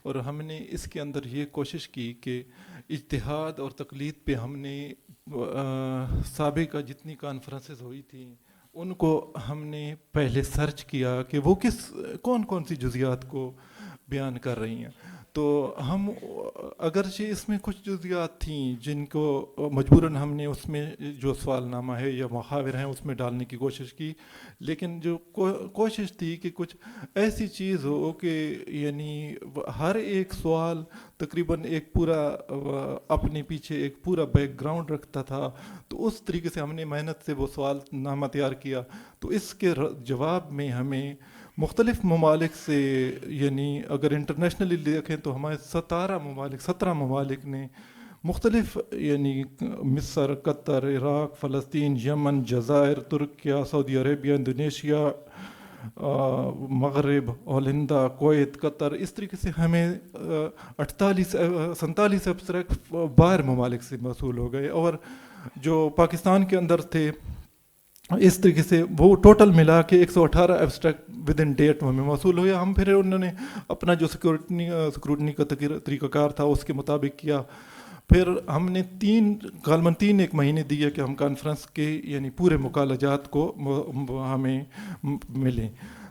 اور ہم نے اس کے اندر یہ کوشش کی کہ اجتہاد اور تقلید پہ ہم نے سابقہ جتنی کانفرنسز ہوئی تھیں ان کو ہم نے پہلے سرچ کیا کہ وہ کون سی جزیات کو بیان کر رہی ہیں. تو ہم اگرچہ اس میں کچھ جزیات تھیں جن کو مجبوراً ہم نے اس میں جو سوال نامہ ہے یا محاور ہیں اس میں ڈالنے کی کوشش کی, لیکن جو کوشش تھی کہ کچھ ایسی چیز ہو کہ یعنی ہر ایک سوال تقریباً ایک پورا اپنے پیچھے ایک پورا بیک گراؤنڈ رکھتا تھا. تو اس طریقے سے ہم نے محنت سے وہ سوال نامہ تیار کیا. تو اس کے جواب میں ہمیں مختلف ممالک سے, یعنی اگر انٹرنیشنلی دیکھیں تو ہمارے 17 ممالک نے مختلف, یعنی مصر, قطر, عراق, فلسطین, یمن, جزائر, ترکیہ, سعودی عربیہ, انڈونیشیا, مغرب, ہولندا, کویت, قطر, اس طریقے سے ہمیں 47 ایبسٹریکٹ باہر ممالک سے موصول ہو گئے, اور جو پاکستان کے اندر تھے اس طریقے سے وہ ٹوٹل ملا کے 118 ایبسٹریکٹ ود ان ڈیٹ ہمیں موصول ہوئے. ہم پھر انہوں نے اپنا جو سکروٹنی کا طریقہ کار تھا اس کے مطابق کیا. پھر ہم نے غالباً 3 مہینے دیے کہ ہم کانفرنس کے یعنی پورے مکالجات کو ہمیں ملیں.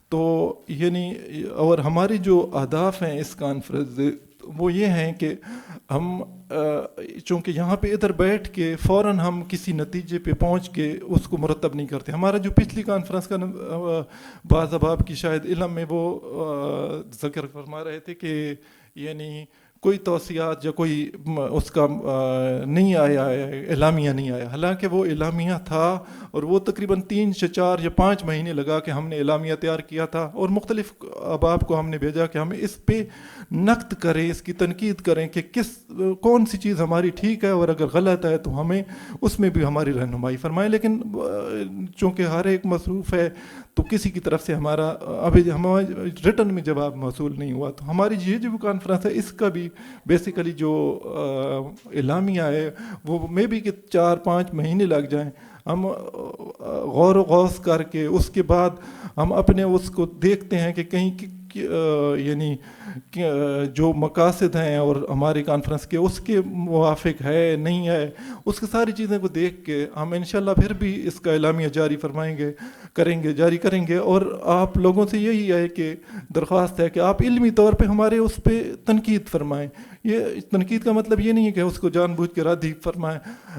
تو یعنی اور ہماری جو اہداف ہیں اس کانفرنس وہ یہ ہیں کہ ہم چونکہ یہاں پہ ادھر بیٹھ کے فوراً ہم کسی نتیجے پہ پہنچ کے اس کو مرتب نہیں کرتے. ہمارا جو پچھلی کانفرنس کا بعض اب کی شاید علم میں وہ ذکر فرما رہے تھے کہ یعنی کوئی توصیات یا کوئی اس کا نہیں آیا, اعلامیہ نہیں آیا, حالانکہ وہ اعلامیہ تھا اور وہ تقریباً 3 سے 4 یا 5 مہینے لگا کہ ہم نے اعلامیہ تیار کیا تھا, اور مختلف احباب کو ہم نے بھیجا کہ ہم اس پہ نقد کریں, اس کی تنقید کریں کہ کون سی چیز ہماری ٹھیک ہے, اور اگر غلط ہے تو ہمیں اس میں بھی ہماری رہنمائی فرمائیں. لیکن چونکہ ہر ایک مصروف ہے تو کسی کی طرف سے ہمارا ابھی ہمارا ریٹن میں جواب موصول نہیں ہوا. تو ہماری یہ جو کانفرنس ہے اس کا بھی بیسیکلی جو اعلامیہ ہے وہ میں بھی کہ 4-5 مہینے لگ جائیں, ہم غور و غوص کر کے اس کے بعد ہم اپنے اس کو دیکھتے ہیں کہ کہیں یعنی جو مقاصد ہیں اور ہماری کانفرنس کے اس کے موافق ہے نہیں ہے, اس کی ساری چیزیں کو دیکھ کے ہم انشاءاللہ پھر بھی اس کا اعلامیہ جاری جاری کریں گے. اور آپ لوگوں سے یہی ہے کہ درخواست ہے کہ آپ علمی طور پہ ہمارے اس پہ تنقید فرمائیں. یہ تنقید کا مطلب یہ نہیں ہے کہ اس کو جان بوجھ کے ردی فرمائیں,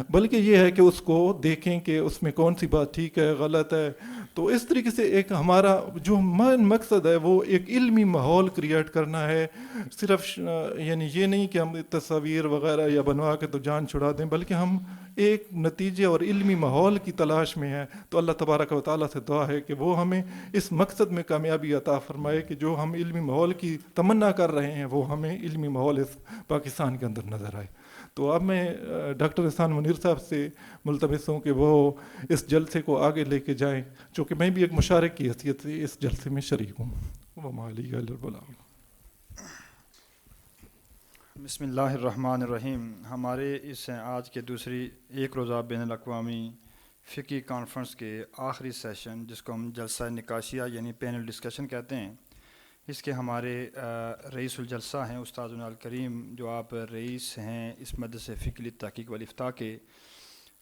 بلکہ یہ ہے کہ اس کو دیکھیں کہ اس میں کون سی بات ٹھیک ہے, غلط ہے. تو اس طریقے سے ایک ہمارا جو مقصد ہے وہ ایک علمی ماحول کریٹ کرنا ہے. صرف یعنی یہ نہیں کہ ہم تصاویر وغیرہ یا بنوا کے تو جان چھڑا دیں, بلکہ ہم ایک نتیجے اور علمی ماحول کی تلاش میں ہیں. تو اللہ تبارک و تعالیٰ سے دعا ہے کہ وہ ہمیں اس مقصد میں کامیابی عطا فرمائے کہ جو ہم علمی ماحول کی تمنا کر رہے ہیں وہ ہمیں علمی ماحول اس پاکستان کے اندر نظر آئے. تو اب میں ڈاکٹر احسان منیر صاحب سے ملتمس ہوں کہ وہ اس جلسے کو آگے لے کے جائیں, چونکہ میں بھی ایک مشارک کی حیثیت سے اس جلسے میں شریک ہوں. وما علیہ غیر البلاغ. بسم اللہ الرحمن الرحیم. ہمارے اس آج کے دوسری ایک روزہ بین الاقوامی فقہی کانفرنس کے آخری سیشن, جس کو ہم جلسہ نکاشیہ یعنی پینل ڈسکشن کہتے ہیں, اس کے ہمارے رئیس الجلسہ ہیں استاد الکریم, جو آپ رئیس ہیں اس مدرسے فقہ تحقیق والافتاء کے.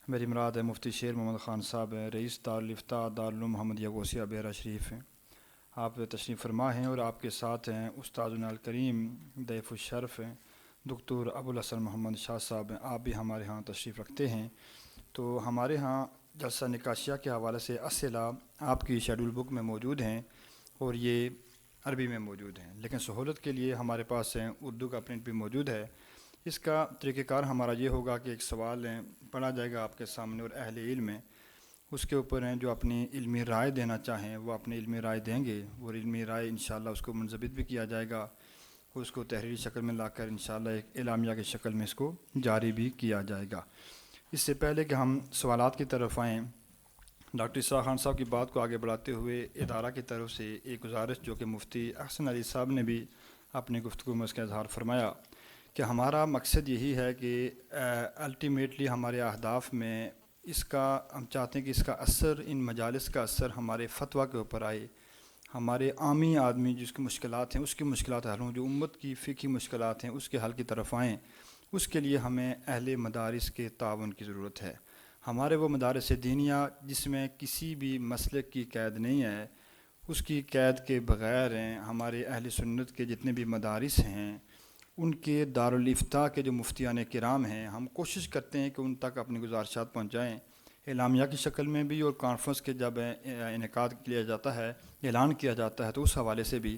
میری مراد ہے مفتی شیر محمد خان صاحب ہیں, رئیس دارالفتاء دارالعلوم محمد یغوثیہ بحیرہ شریف ہیں. آپ تشریف فرما ہیں, اور آپ کے ساتھ ہیں استاد الکریم ضیف الشرف ہیں دکتور ابوالحسن محمد شاہ صاحب ہیں. آپ بھی ہمارے ہاں تشریف رکھتے ہیں. تو ہمارے ہاں جلسہ نکاشیہ کے حوالے سے اسئلہ آپ کی شیڈول بک میں موجود ہیں, اور یہ عربی میں موجود ہیں, لیکن سہولت کے لیے ہمارے پاس اردو کا پرنٹ بھی موجود ہے. اس کا طریقہ کار ہمارا یہ ہوگا کہ ایک سوال پڑھا جائے گا آپ کے سامنے, اور اہل علم ہیں اس کے اوپر ہیں جو اپنی علمی رائے دینا چاہیں وہ اپنی علمی رائے دیں گے, اور علمی رائے انشاءاللہ اس کو منضبط بھی کیا جائے گا, اس کو تحریری شکل میں لا کر انشاءاللہ ایک اعلامیہ کی شکل میں اس کو جاری بھی کیا جائے گا. اس سے پہلے کہ ہم سوالات کی طرف آئیں, ڈاکٹر اسحاق خان صاحب کی بات کو آگے بڑھاتے ہوئے ادارہ کی طرف سے ایک گزارش جو کہ مفتی احسن علی صاحب نے بھی اپنی گفتگو میں اس کا اظہار فرمایا کہ ہمارا مقصد یہی ہے کہ الٹیمیٹلی ہمارے اہداف میں اس کا ہم چاہتے ہیں کہ اس کا اثر, ان مجالس کا اثر ہمارے فتویٰ کے اوپر آئے, ہمارے عامی آدمی جس کی مشکلات ہیں اس کی مشکلات حل ہوں، جو امت کی فقہی مشکلات ہیں اس کے حل کی طرف آئیں، اس کے لیے ہمیں اہل مدارس کے تعاون کی ضرورت ہے۔ ہمارے وہ مدارس دینیہ جس میں کسی بھی مسلک کی قید نہیں ہے، اس کی قید کے بغیر ہیں، ہمارے اہل سنت کے جتنے بھی مدارس ہیں ان کے دارالافتاء کے جو مفتیان کرام ہیں، ہم کوشش کرتے ہیں کہ ان تک اپنی گزارشات پہنچائیں، اعلامیہ کی شکل میں بھی، اور کانفرنس کے جب انعقاد کیا جاتا ہے، اعلان کیا جاتا ہے تو اس حوالے سے بھی۔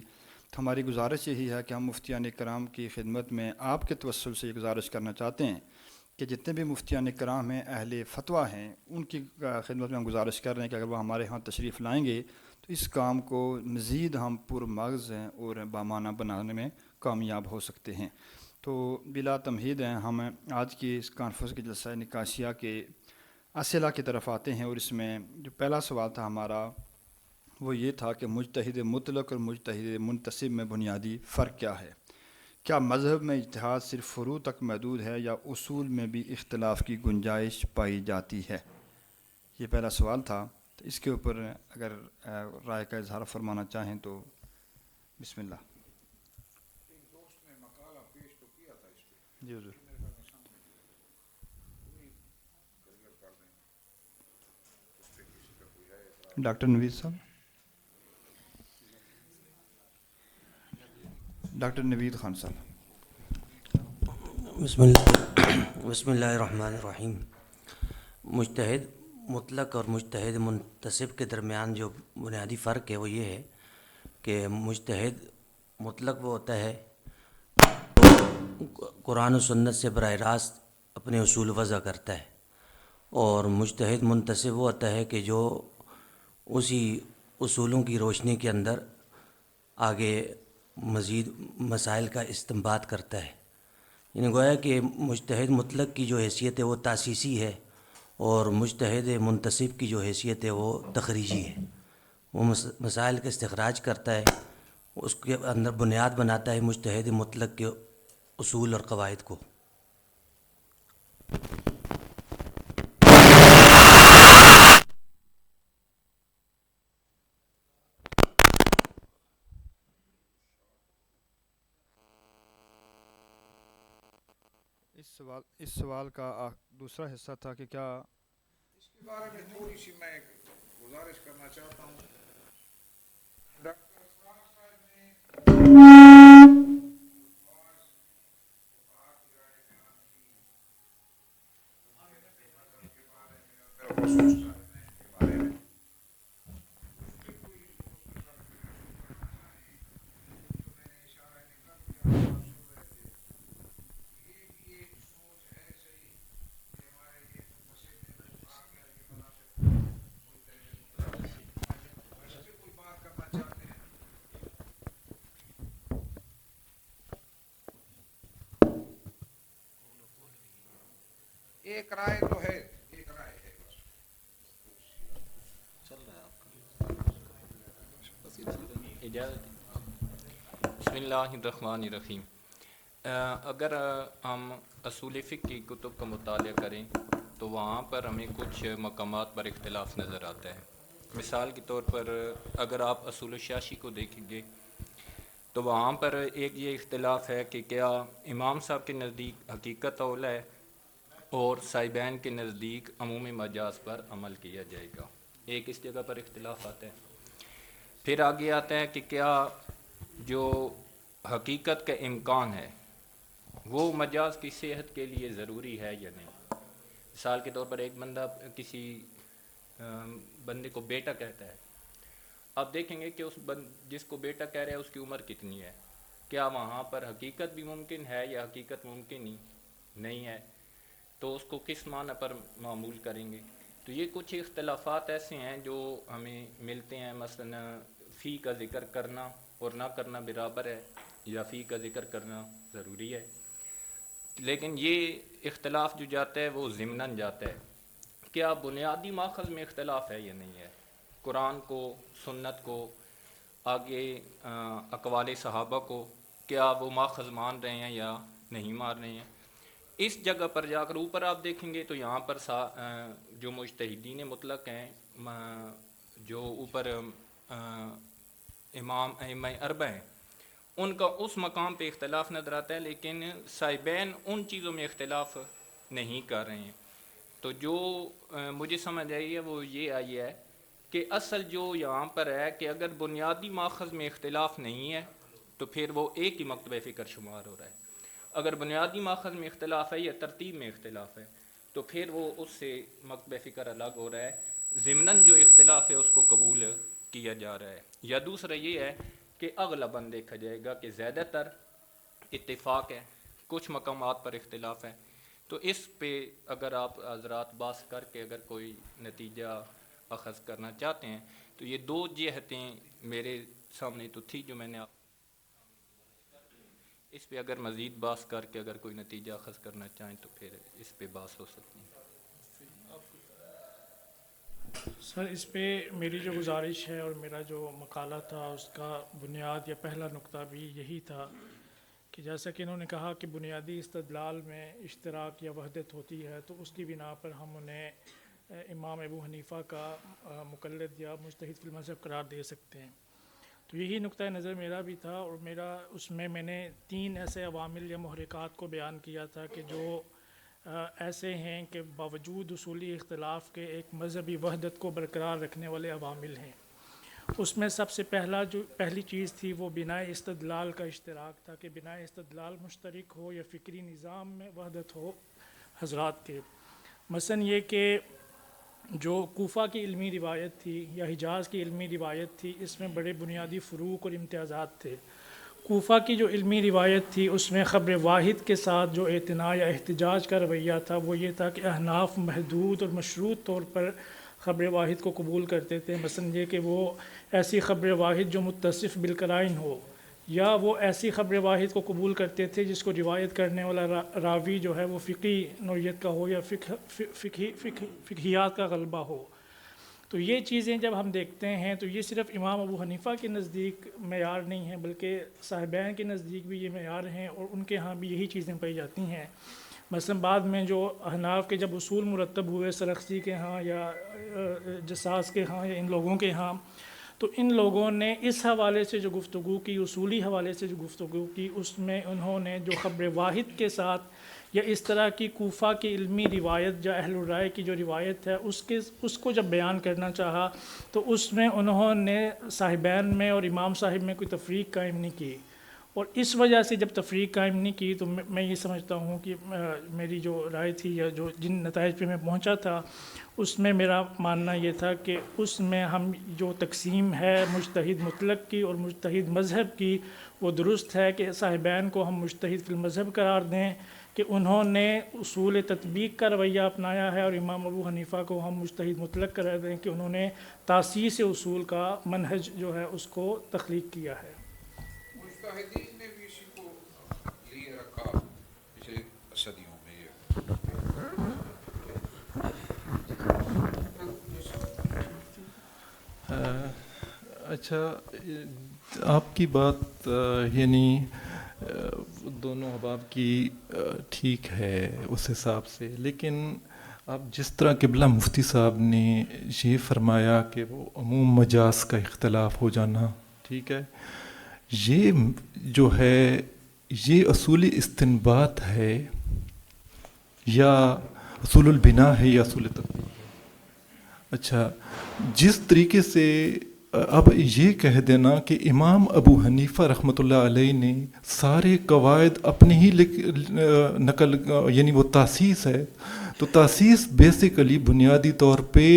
تو ہماری گزارش یہی ہے کہ ہم مفتیان کرام کی خدمت میں آپ کے توسل سے یہ گزارش کرنا چاہتے ہیں کہ جتنے بھی مفتیان کرام ہیں، اہل فتویٰ ہیں، ان کی خدمت میں ہم گزارش کر رہے ہیں کہ اگر وہ ہمارے ہاں تشریف لائیں گے تو اس کام کو مزید ہم پرمغز ہیں اور بامانہ بنانے میں کامیاب ہو سکتے ہیں۔ تو بلا تمہید ہیں ہم آج کی اس کانفرنس کے جلسہ نکاشیہ کے اسئلہ کی طرف آتے ہیں، اور اس میں جو پہلا سوال تھا ہمارا وہ یہ تھا کہ مجتہد مطلق اور مجتہد منتسب میں بنیادی فرق کیا ہے؟ کیا مذہب میں اجتہاد صرف فروع تک محدود ہے یا اصول میں بھی اختلاف کی گنجائش پائی جاتی ہے؟ یہ پہلا سوال تھا، تو اس کے اوپر اگر رائے کا اظہار فرمانا چاہیں تو بسم اللہ۔ ایک دوست نے مقالہ پیش تو کیا تھا اس پہ، جی حضور۔ میرے خیال میں سامنے وہی کلیئر کر دیں، اس پہ کسی کا کوئی ہے اعتراض؟ ڈاکٹر نوید صاحب، ڈاکٹر نوید خان صاحب۔ بسم اللہ الرحمن الرحیم۔ مجتہد مطلق اور مجتہد منتسب کے درمیان جو بنیادی فرق ہے وہ یہ ہے کہ مجتہد مطلق وہ ہوتا ہے قرآن و سنت سے براہ راست اپنے اصول وضع کرتا ہے، اور مجتہد منتسب وہ ہوتا ہے کہ جو اسی اصولوں کی روشنی کے اندر آگے مزید مسائل کا استنباط کرتا ہے۔ یعنی گویا کہ مجتہد مطلق کی جو حیثیت ہے وہ تاسیسی ہے، اور مجتہد منتسب کی جو حیثیت ہے وہ تخریجی ہے۔ وہ مسائل کا استخراج کرتا ہے، اس کے اندر بنیاد بناتا ہے مجتہد مطلق کے اصول اور قواعد کو۔ اس سوال کا دوسرا حصہ تھا کہ کیا اس کے بارے میں تھوڑی سی میں گزارش کرنا چاہتا ہوں۔ ڈاکٹر اسرار صاحب نے ایک رائے تو ہے، ایک رائے ہے بس۔ بسم اللہ الرحمن الرحیم۔ اگر ہم اصول فقہ کی کتب کا مطالعہ کریں تو وہاں پر ہمیں کچھ مقامات پر اختلاف نظر آتا ہے۔ مثال کے طور پر اگر آپ اصول الشاشی کو دیکھیں گے تو وہاں پر ایک یہ اختلاف ہے کہ کیا امام صاحب کے نزدیک حقیقت اولی ہے اور صاحبین کے نزدیک عموم مجاز پر عمل کیا جائے گا۔ ایک اس جگہ پر اختلاف آتا ہے۔ پھر آگے آتا ہے کہ کیا جو حقیقت کا امکان ہے وہ مجاز کی صحت کے لیے ضروری ہے یا نہیں۔ مثال کے طور پر ایک بندہ کسی بندے کو بیٹا کہتا ہے، آپ دیکھیں گے کہ جس کو بیٹا کہہ رہا ہے اس کی عمر کتنی ہے، کیا وہاں پر حقیقت بھی ممکن ہے یا حقیقت ممکن ہی نہیں ہے، تو اس کو کس معنی پر معمول کریں گے۔ تو یہ کچھ اختلافات ایسے ہیں جو ہمیں ملتے ہیں، مثلا فی کا ذکر کرنا اور نہ کرنا برابر ہے یا فی کا ذکر کرنا ضروری ہے۔ لیکن یہ اختلاف جو جاتا ہے وہ ضمناً جاتا ہے، کیا بنیادی ماخذ میں اختلاف ہے یا نہیں ہے، قرآن کو، سنت کو، آگے اقوال صحابہ کو، کیا وہ ماخذ مان رہے ہیں یا نہیں مان رہے ہیں۔ اس جگہ پر جا کر اوپر آپ دیکھیں گے تو یہاں پر جو مجتہدین مطلق ہیں، جو اوپر امام ائمہ اربع ہیں ان کا اس مقام پہ اختلاف نظر آتا ہے، لیکن صاحبین ان چیزوں میں اختلاف نہیں کر رہے ہیں۔ تو جو مجھے سمجھ آئی ہے وہ یہ آئی ہے کہ اصل جو یہاں پر ہے کہ اگر بنیادی ماخذ میں اختلاف نہیں ہے تو پھر وہ ایک ہی مکتبہ فکر شمار ہو رہا ہے، اگر بنیادی ماخذ میں اختلاف ہے یا ترتیب میں اختلاف ہے تو پھر وہ اس سے مکتبہ فکر الگ ہو رہا ہے، ضمناً جو اختلاف ہے اس کو قبول کیا جا رہا ہے۔ یا دوسرا یہ ہے کہ اغلباً دیکھا جائے گا کہ زیادہ تر اتفاق ہے، کچھ مقامات پر اختلاف ہے۔ تو اس پہ اگر آپ حضرات بحث کر کے اگر کوئی نتیجہ اخذ کرنا چاہتے ہیں تو یہ دو جہتیں میرے سامنے تو تھی جو میں نے اس پہ اگر مزید بحث کر کے اگر کوئی نتیجہ اخذ کرنا چاہیں تو پھر اس پہ بحث ہو سکتی ہے۔ سر اس پہ میری جو گزارش ہے اور میرا جو مقالہ تھا اس کا بنیاد یا پہلا نقطہ بھی یہی تھا کہ جیسا کہ انہوں نے کہا کہ بنیادی استدلال میں اشتراک یا وحدت ہوتی ہے تو اس کی بنا پر ہم انہیں امام ابو حنیفہ کا مقلد یا مجتہد فی المذہب قرار دے سکتے ہیں۔ تو یہی نقطہ نظر میرا بھی تھا، اور میرا اس میں نے 3 ایسے عوامل یا محرکات کو بیان کیا تھا کہ جو ایسے ہیں کہ باوجود اصولی اختلاف کے ایک مذہبی وحدت کو برقرار رکھنے والے عوامل ہیں۔ اس میں سب سے پہلی چیز تھی وہ بناء استدلال کا اشتراک تھا کہ بناء استدلال مشترک ہو یا فکری نظام میں وحدت ہو حضرات کے۔ مثلا یہ کہ جو کوفہ کی علمی روایت تھی یا حجاز کی علمی روایت تھی اس میں بڑے بنیادی فروق اور امتیازات تھے۔ کوفہ کی جو علمی روایت تھی اس میں خبر واحد کے ساتھ جو اعتناء یا احتجاج کا رویہ تھا وہ یہ تھا کہ احناف محدود اور مشروط طور پر خبر واحد کو قبول کرتے تھے، مثلا یہ کہ وہ ایسی خبر واحد جو متصف بالقرائن ہو، یا وہ ایسی خبر واحد کو قبول کرتے تھے جس کو روایت کرنے والا راوی جو ہے وہ فقی نوعیت کا ہو یا فقہیات کا غلبہ ہو۔ تو یہ چیزیں جب ہم دیکھتے ہیں تو یہ صرف امام ابو حنیفہ کے نزدیک معیار نہیں ہیں بلکہ صاحبین کے نزدیک بھی یہ معیار ہیں، اور ان کے ہاں بھی یہی چیزیں پائی جاتی ہیں۔ مثلا بعد میں جو احناف کے جب اصول مرتب ہوئے سرخسی کے ہاں یا جساس کے ہاں یا ان لوگوں کے ہاں، تو ان لوگوں نے اس حوالے سے جو گفتگو کی، اصولی حوالے سے جو گفتگو کی، اس میں انہوں نے جو خبر واحد کے ساتھ یا اس طرح کی کوفہ کی علمی روایت یا اہل الرائے کی جو روایت ہے اس کو جب بیان کرنا چاہا تو اس میں انہوں نے صاحبین میں اور امام صاحب میں کوئی تفریق قائم نہیں کی، اور اس وجہ سے جب تفریق قائم نہیں کی تو میں یہ سمجھتا ہوں کہ میری جو رائے تھی یا جو جن نتائج پہ میں پہنچا تھا اس میں میرا ماننا یہ تھا کہ اس میں ہم جو تقسیم ہے مجتہد مطلق کی اور مجتہد مذہب کی وہ درست ہے کہ صاحبین کو ہم مجتہد فی المذہب قرار دیں کہ انہوں نے اصول تطبیق کا رویہ اپنایا ہے، اور امام ابو حنیفہ کو ہم مجتہد مطلق قرار دیں کہ انہوں نے تاسیس اصول کا منہج جو ہے اس کو تخلیق کیا ہے۔ مجتہدین نے بھی اسی کو لیے رکھا پچھلے صدیوں میں۔ اچھا، آپ کی بات یعنی دونوں احباب کی ٹھیک ہے اس حساب سے، لیکن اب جس طرح قبلہ مفتی صاحب نے یہ فرمایا کہ وہ عموم مجاز کا اختلاف ہو جانا، ٹھیک ہے، یہ جو ہے یہ اصول استنباط ہے یا اصول البناء ہے یا اصول تطبیق ہے؟ اچھا، جس طریقے سے اب یہ کہہ دینا کہ امام ابو حنیفہ رحمۃ اللہ علیہ نے سارے قواعد اپنے ہی نقل، یعنی وہ تاسیس ہے، تو تاسیس بیسیکلی بنیادی طور پہ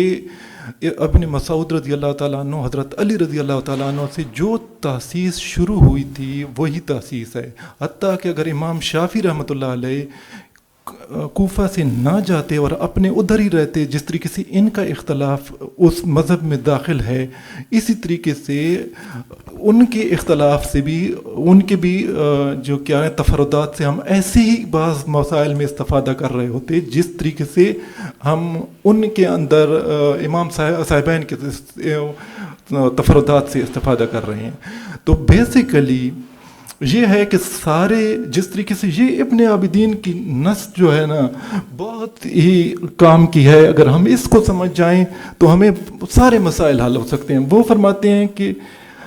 ابن مسعود رضی اللہ تعالیٰ عنہ، حضرت علی رضی اللہ تعالیٰ عنہ سے جو تاسیس شروع ہوئی تھی وہی تاسیس ہے، حتیٰ کہ اگر امام شافعی رحمۃ اللہ علیہ کوفہ سے نہ جاتے اور اپنے ادھر ہی رہتے، جس طریقے سے ان کا اختلاف اس مذہب میں داخل ہے، اسی طریقے سے ان کے اختلاف سے بھی ان کے بھی جو کیا ہے تفردات سے ہم ایسے ہی بعض مسائل میں استفادہ کر رہے ہوتے جس طریقے سے ہم ان کے اندر امام صاحبین کے تفردات سے استفادہ کر رہے ہیں۔ تو بیسیکلی یہ ہے کہ سارے جس طریقے سے یہ ابن عابدین کی نص جو ہے نا بہت ہی کام کی ہے، اگر ہم اس کو سمجھ جائیں تو ہمیں سارے مسائل حل ہو سکتے ہیں۔ وہ فرماتے ہیں کہ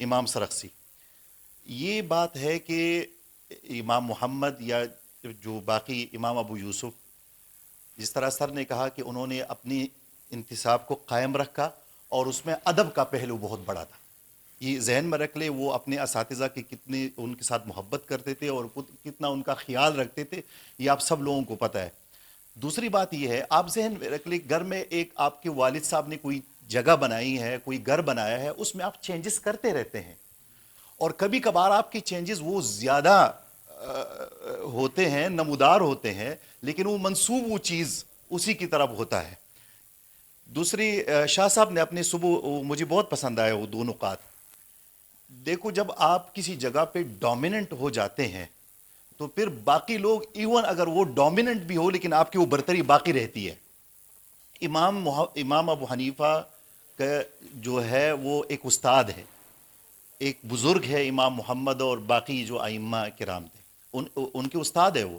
امام سرخسی. یہ بات ہے کہ امام محمد یا جو باقی امام ابو یوسف، جس طرح سر نے کہا کہ انہوں نے اپنی انتساب کو قائم رکھا اور اس میں ادب کا پہلو بہت بڑا تھا. یہ ذہن میں رکھ لے وہ اپنے اساتذہ کی کتنی ان کے ساتھ محبت کرتے تھے اور کتنا ان کا خیال رکھتے تھے، یہ آپ سب لوگوں کو پتہ ہے. دوسری بات یہ ہے، آپ ذہن میں رکھ لیں گھر میں ایک آپ کے والد صاحب نے کوئی جگہ بنائی ہے، کوئی گھر بنایا ہے، اس میں آپ چینجز کرتے رہتے ہیں اور کبھی کبھار آپ کی چینجز وہ زیادہ ہوتے ہیں، نمودار ہوتے ہیں، لیکن وہ منسوب وہ چیز اسی کی طرف ہوتا ہے. دوسری شاہ صاحب نے اپنے صبح مجھے بہت پسند آیا وہ دو نکات. دیکھو جب آپ کسی جگہ پہ ڈومیننٹ ہو جاتے ہیں تو پھر باقی لوگ ایون اگر وہ ڈومیننٹ بھی ہو لیکن آپ کی وہ برتری باقی رہتی ہے. امام ابو حنیفہ کا جو ہے وہ ایک استاد ہے، ایک بزرگ ہے امام محمد اور باقی جو ائمہ کرام تھے ان کے استاد ہے وہ.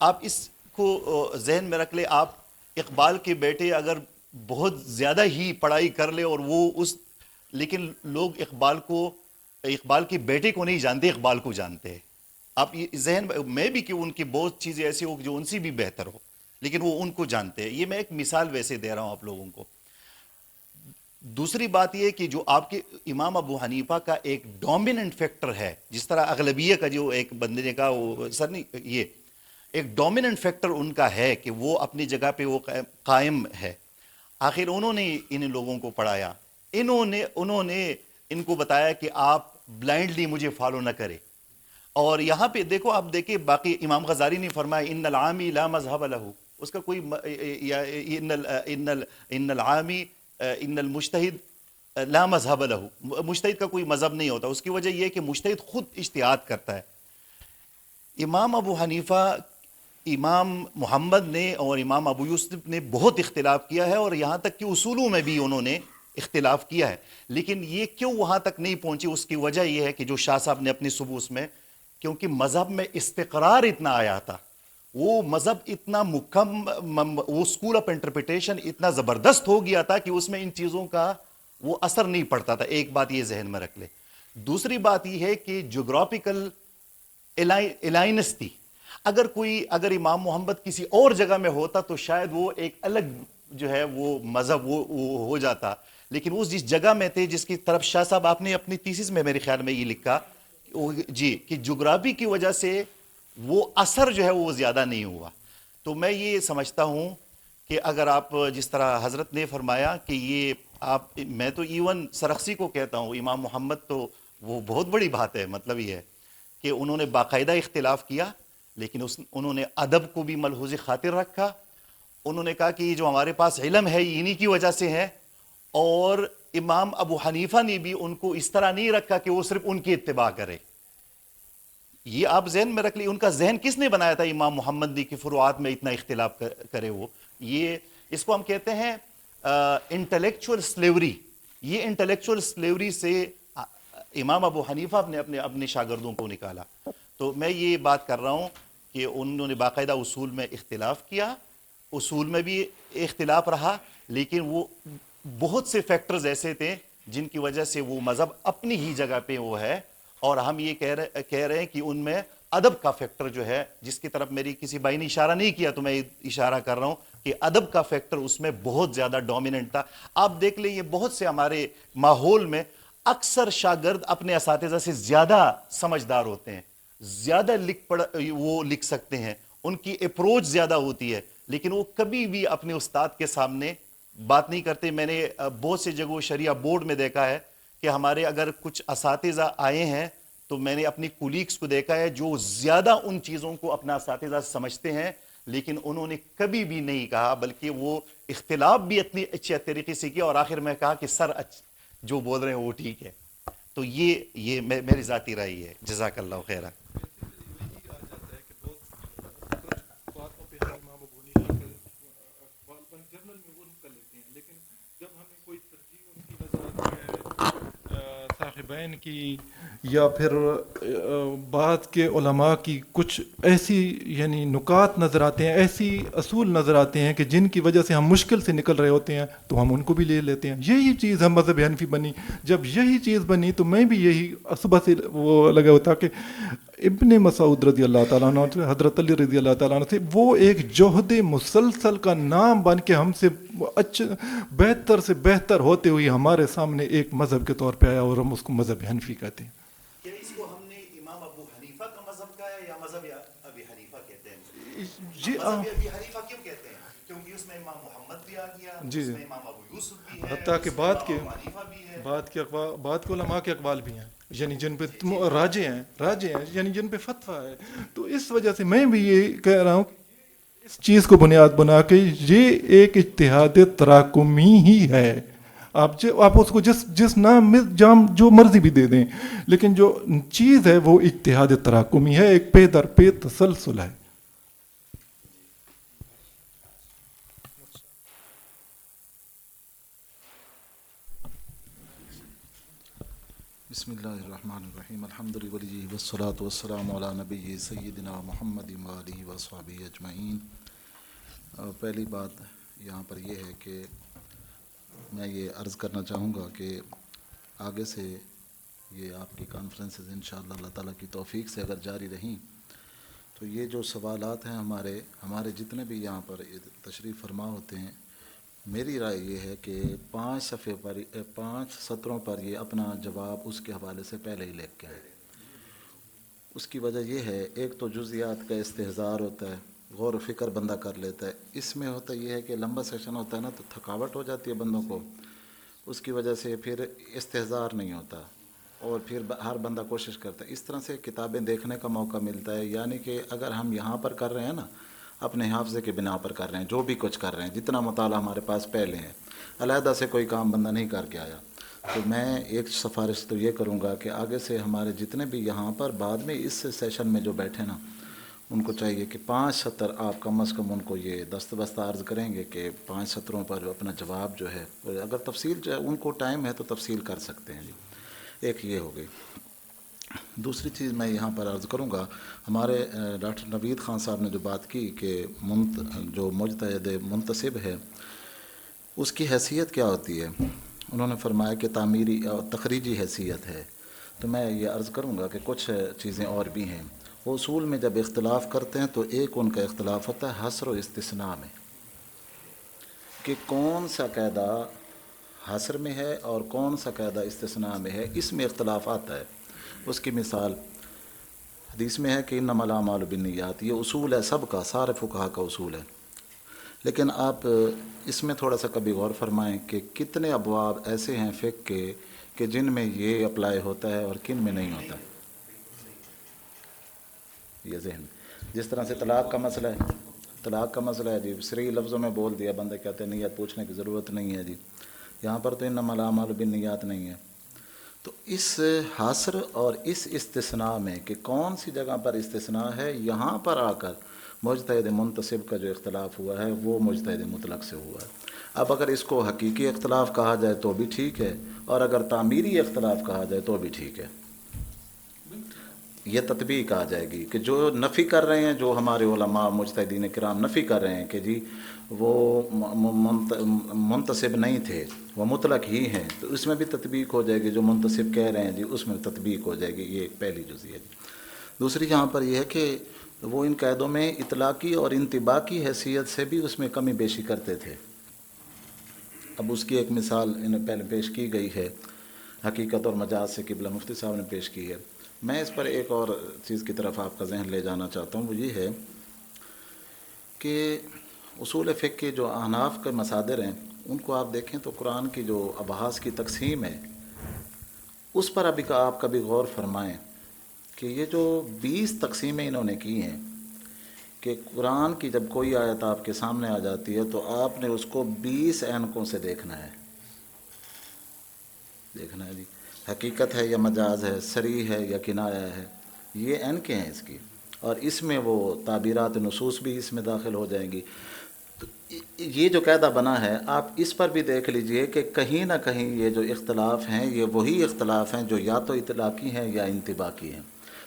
آپ اس کو ذہن میں رکھ لیں، آپ اقبال کے بیٹے اگر بہت زیادہ ہی پڑھائی کر لے اور وہ لیکن لوگ اقبال کے بیٹے کو نہیں جانتے، اقبال کو جانتے ہیں. آپ یہ ذہن میں بھی کہ ان کی بہت چیزیں ایسی ہو جو ان سے بھی بہتر ہو لیکن وہ ان کو جانتے ہیں. یہ میں ایک مثال ویسے دے رہا ہوں آپ لوگوں کو. دوسری بات یہ کہ جو آپ کے امام ابو حنیفہ کا ایک ڈومیننٹ فیکٹر ہے، جس طرح اغلبیہ کا جو ایک بندے نے کہا وہ سر نہیں، یہ ایک ڈومیننٹ فیکٹر ان کا ہے کہ وہ اپنی جگہ پہ وہ قائم ہے. آخر انہوں نے ان لوگوں کو پڑھایا، انہوں نے ان کو بتایا کہ آپ بلائنڈلی مجھے فالو نہ کرے. اور یہاں پہ دیکھو، آپ دیکھیں باقی امام غزالی نے فرمایا ان العامی لا مذہب لہ، اس کا کوئی ان العامی ان المجتہد لا مذہب لہ، مجتہد کا کوئی مذہب نہیں ہوتا. اس کی وجہ یہ کہ مجتہد خود اجتہاد کرتا ہے. امام ابو حنیفہ، امام محمد نے اور امام ابو یوسف نے بہت اختلاف کیا ہے اور یہاں تک کہ اصولوں میں بھی انہوں نے اختلاف کیا ہے. لیکن یہ کیوں وہاں تک نہیں پہنچی، اس کی وجہ یہ ہے کہ جو شاہ صاحب نے اپنی ثبوت میں، کیونکہ مذہب میں استقرار اتنا آیا تھا، وہ مذہب اتنا وہ اسکول آف انٹرپریٹیشن اتنا زبردست ہو گیا تھا کہ اس میں ان چیزوں کا وہ اثر نہیں پڑتا تھا. ایک بات یہ ذہن میں رکھ لے. دوسری بات یہ ہے کہ جغرافیکل الائنس تھی. اگر امام محمد کسی اور جگہ میں ہوتا تو شاید وہ ایک الگ جو ہے وہ مذہب وہ ہو جاتا، لیکن وہ جس جگہ میں تھے، جس کی طرف شاہ صاحب آپ نے اپنی تھیسس میں میرے خیال میں یہ لکھا جی کہ جغرافی کی وجہ سے وہ اثر جو ہے وہ زیادہ نہیں ہوا. تو میں یہ سمجھتا ہوں کہ اگر آپ جس طرح حضرت نے فرمایا کہ یہ میں تو ایون سرخسی کو کہتا ہوں، امام محمد تو وہ بہت بڑی بات ہے. مطلب یہ ہے کہ انہوں نے باقاعدہ اختلاف کیا لیکن انہوں نے ادب کو بھی ملحوظ خاطر رکھا. انہوں نے کہا کہ یہ جو ہمارے پاس علم ہے یہ انہی کی وجہ سے ہے. اور امام ابو حنیفہ نے بھی ان کو اس طرح نہیں رکھا کہ وہ صرف ان کی اتباع کرے. یہ آپ ذہن میں رکھ لیں، ان کا ذہن کس نے بنایا تھا امام محمد نے کہ فروعات میں اتنا اختلاف کرے. وہ اس کو ہم کہتے ہیں انٹلیکچوئل سلیوری. یہ انٹلیکچوئل سلیوری سے امام ابو حنیفہ نے اپنے شاگردوں کو نکالا. تو میں یہ بات کر رہا ہوں کہ انہوں نے باقاعدہ اصول میں اختلاف کیا، اصول میں بھی اختلاف رہا، لیکن وہ بہت سے فیکٹرز ایسے تھے جن کی وجہ سے وہ مذہب اپنی ہی جگہ پہ وہ ہے. اور ہم یہ کہہ رہے ہیں کہ ان میں ادب کا فیکٹر جو ہے، جس کی طرف میری کسی بھائی نے اشارہ نہیں کیا تو میں اشارہ کر رہا ہوں کہ ادب کا فیکٹر اس میں بہت زیادہ ڈومیننٹ تھا. آپ دیکھ لیں، یہ بہت سے ہمارے ماحول میں اکثر شاگرد اپنے اساتذہ سے زیادہ سمجھدار ہوتے ہیں، زیادہ وہ لکھ سکتے ہیں، ان کی اپروچ زیادہ ہوتی ہے، لیکن وہ کبھی بھی اپنے استاد کے سامنے بات نہیں کرتے. میں نے بہت سے جگہوں شریعہ بورڈ میں دیکھا ہے کہ ہمارے اگر کچھ اساتذہ آئے ہیں تو میں نے اپنی کولیگز کو دیکھا ہے جو زیادہ ان چیزوں کو اپنا اساتذہ سمجھتے ہیں، لیکن انہوں نے کبھی بھی نہیں کہا، بلکہ وہ اختلاف بھی اتنی اچھی طریقے سے کیا اور آخر میں کہا کہ سر جو بول رہے ہیں وہ ٹھیک ہے. تو یہ میری ذاتی رائے ہے. جزاک اللہ خیرہ. صاحبین کی یا پھر بعض کے علماء کی کچھ ایسی یعنی نکات نظر آتے ہیں, ایسی اصول نظر آتے ہیں کہ جن کی وجہ سے ہم مشکل سے نکل رہے ہوتے ہیں, تو ہم ان کو بھی لے لیتے ہیں. یہی چیز ہم مذہب حنفی بنی. جب یہی چیز بنی تو میں بھی یہی صبح سے وہ لگا ہوتا کہ ابن مسعود رضی اللہ تعالیٰ عنہ سے, حضرت علی رضی اللہ تعالیٰ عنہ سے, وہ ایک جوہد مسلسل کا نام بن کے ہم سے بہتر سے بہتر ہوتے ہوئے ہمارے سامنے ایک مذہب کے طور پہ آیا, اور ہم اس کو مذہب حنفی کہتے ہیں. کہ اس کو ہم نے امام ابو حنیفہ کا مذہب کہا ہے یا مذہب ابی حنیفہ کہتے ہیں؟ جی مذہب ابی حنیفہ کیوں کہتے ہیں؟ کیونکہ اس میں امام محمد بھی آ گیا, اس میں امام ابو یوسف بھی ہے, حتیٰ کہ بعد کے حنیفہ بعد کے علماء کے اقوال بھی ہیں, یعنی جن پہ راجے ہیں, یعنی جن پہ فتویٰ ہے. تو اس وجہ سے میں بھی یہ کہہ رہا ہوں کہ اس چیز کو بنیاد بنا کے یہ ایک اجتہاد تراکمی ہی ہے. آپ اس کو جس نام میں جو مرضی بھی دے دیں, لیکن جو چیز ہے وہ اجتہاد تراکمی ہے, ایک پے در پے تسلسل ہے. بسم اللہ الرحمن الرحیم. الحمد للہ والصلاة والسلام علی نبی سیدنا محمد وآلہ وصحبہ اجمعین. پہلی بات یہاں پر یہ ہے کہ میں یہ عرض کرنا چاہوں گا کہ آگے سے یہ آپ کی کانفرنسز انشاءاللہ اللہ تعالیٰ کی توفیق سے اگر جاری رہیں تو یہ جو سوالات ہیں ہمارے جتنے بھی یہاں پر تشریف فرما ہوتے ہیں, میری رائے یہ ہے کہ 5 سطروں پر یہ اپنا جواب اس کے حوالے سے پہلے ہی لکھ کے آئے. اس کی وجہ یہ ہے, ایک تو جزیات کا استحضار ہوتا ہے, غور و فکر بندہ کر لیتا ہے. اس میں ہوتا یہ ہے کہ لمبا سیشن ہوتا ہے نا, تو تھکاوٹ ہو جاتی ہے بندوں کو, اس کی وجہ سے پھر استحضار نہیں ہوتا, اور پھر ہر بندہ کوشش کرتا ہے. اس طرح سے کتابیں دیکھنے کا موقع ملتا ہے. یعنی کہ اگر ہم یہاں پر کر رہے ہیں نا, اپنے حافظے کے بنا پر کر رہے ہیں, جو بھی کچھ کر رہے ہیں, جتنا مطالعہ ہمارے پاس پہلے ہے, علیحدہ سے کوئی کام بندہ نہیں کر کے آیا, تو میں ایک سفارش تو یہ کروں گا کہ آگے سے ہمارے جتنے بھی یہاں پر بعد میں اس سیشن میں جو بیٹھے نا, ان کو چاہیے کہ 5 سطر آپ کم از کم ان کو یہ دستبستہ عرض کریں گے کہ 5 سطروں پر اپنا جواب جو ہے, اگر تفصیل جو ہے ان کو ٹائم ہے تو تفصیل کر سکتے ہیں. جی ایک یہ ہو گئی. دوسری چیز میں یہاں پر عرض کروں گا, ہمارے ڈاکٹر نوید خان صاحب نے جو بات کی کہ جو مجتہد منتسب ہے اس کی حیثیت کیا ہوتی ہے, انہوں نے فرمایا کہ تعمیری اور تخریجی حیثیت ہے. تو میں یہ عرض کروں گا کہ کچھ چیزیں اور بھی ہیں. وہ اصول میں جب اختلاف کرتے ہیں تو ایک ان کا اختلاف ہوتا ہے حصر و استثناء میں, کہ کون سا قاعدہ حصر میں ہے اور کون سا قاعدہ استثناء میں ہے, اس میں اختلاف آتا ہے. اس کی مثال حدیث میں ہے کہ انما الاعمال بالنیات, یہ اصول ہے سب کا, سارے فقہا کا اصول ہے. لیکن آپ اس میں تھوڑا سا کبھی غور فرمائیں کہ کتنے ابواب ایسے ہیں فقہ کے کہ جن میں یہ اپلائی ہوتا ہے اور کن میں نہیں ہوتا. یہ ذہن, جس طرح سے طلاق کا مسئلہ ہے جی, صریح لفظوں میں بول دیا, بندے کہتے ہیں نیت پوچھنے کی ضرورت نہیں ہے جی, یہاں پر تو انما الاعمال بالنیات نہیں ہے. تو اس حصر اور اس استثناء میں کہ کون سی جگہ پر استثناء ہے, یہاں پر آ کر مجتہد منتسب کا جو اختلاف ہوا ہے وہ مجتہد مطلق سے ہوا ہے. اب اگر اس کو حقیقی اختلاف کہا جائے تو بھی ٹھیک ہے, اور اگر تعمیری اختلاف کہا جائے تو بھی ٹھیک ہے. یہ تطبیق آ جائے گی کہ جو نفی کر رہے ہیں, جو ہمارے علماء مجتہدین کرام نفی کر رہے ہیں کہ جی وہ منتسب نہیں تھے, وہ مطلق ہی ہیں, تو اس میں بھی تطبیق ہو جائے گی. جو منتسب کہہ رہے ہیں جی اس میں تطبیق ہو جائے گی. یہ ایک پہلی جزئی ہے. دوسری یہاں پر یہ ہے کہ وہ ان قاعدوں میں اطلاقی اور انطباقی حیثیت سے بھی اس میں کمی بیشی کرتے تھے. اب اس کی ایک مثال انہیں پہلے پیش کی گئی ہے, حقیقت اور مجاز سے قبلہ مفتی صاحب نے پیش کی ہے. میں اس پر ایک اور چیز کی طرف آپ کا ذہن لے جانا چاہتا ہوں, وہ یہ ہے کہ اصول فقہ کے جو احناف کے مصادر ہیں ان کو آپ دیکھیں تو قرآن کی جو ابحاث کی تقسیم ہے اس پر ابھی کا آپ کبھی غور فرمائیں کہ یہ جو 20 تقسیمیں انہوں نے کی ہیں, کہ قرآن کی جب کوئی آیت آپ کے سامنے آ جاتی ہے تو آپ نے اس کو 20 عینکوں سے دیکھنا ہے جی, حقیقت ہے یا مجاز ہے, صریح ہے یا کنایہ ہے, یہ عینکیں ہیں اس کی. اور اس میں وہ تعبیرات نصوص بھی اس میں داخل ہو جائیں گی. تو یہ جو قاعدہ بنا ہے آپ اس پر بھی دیکھ لیجئے کہ کہیں نہ کہیں یہ جو اختلاف ہیں یہ وہی اختلاف ہیں جو یا تو اطلاقی ہیں یا انطباقی ہیں.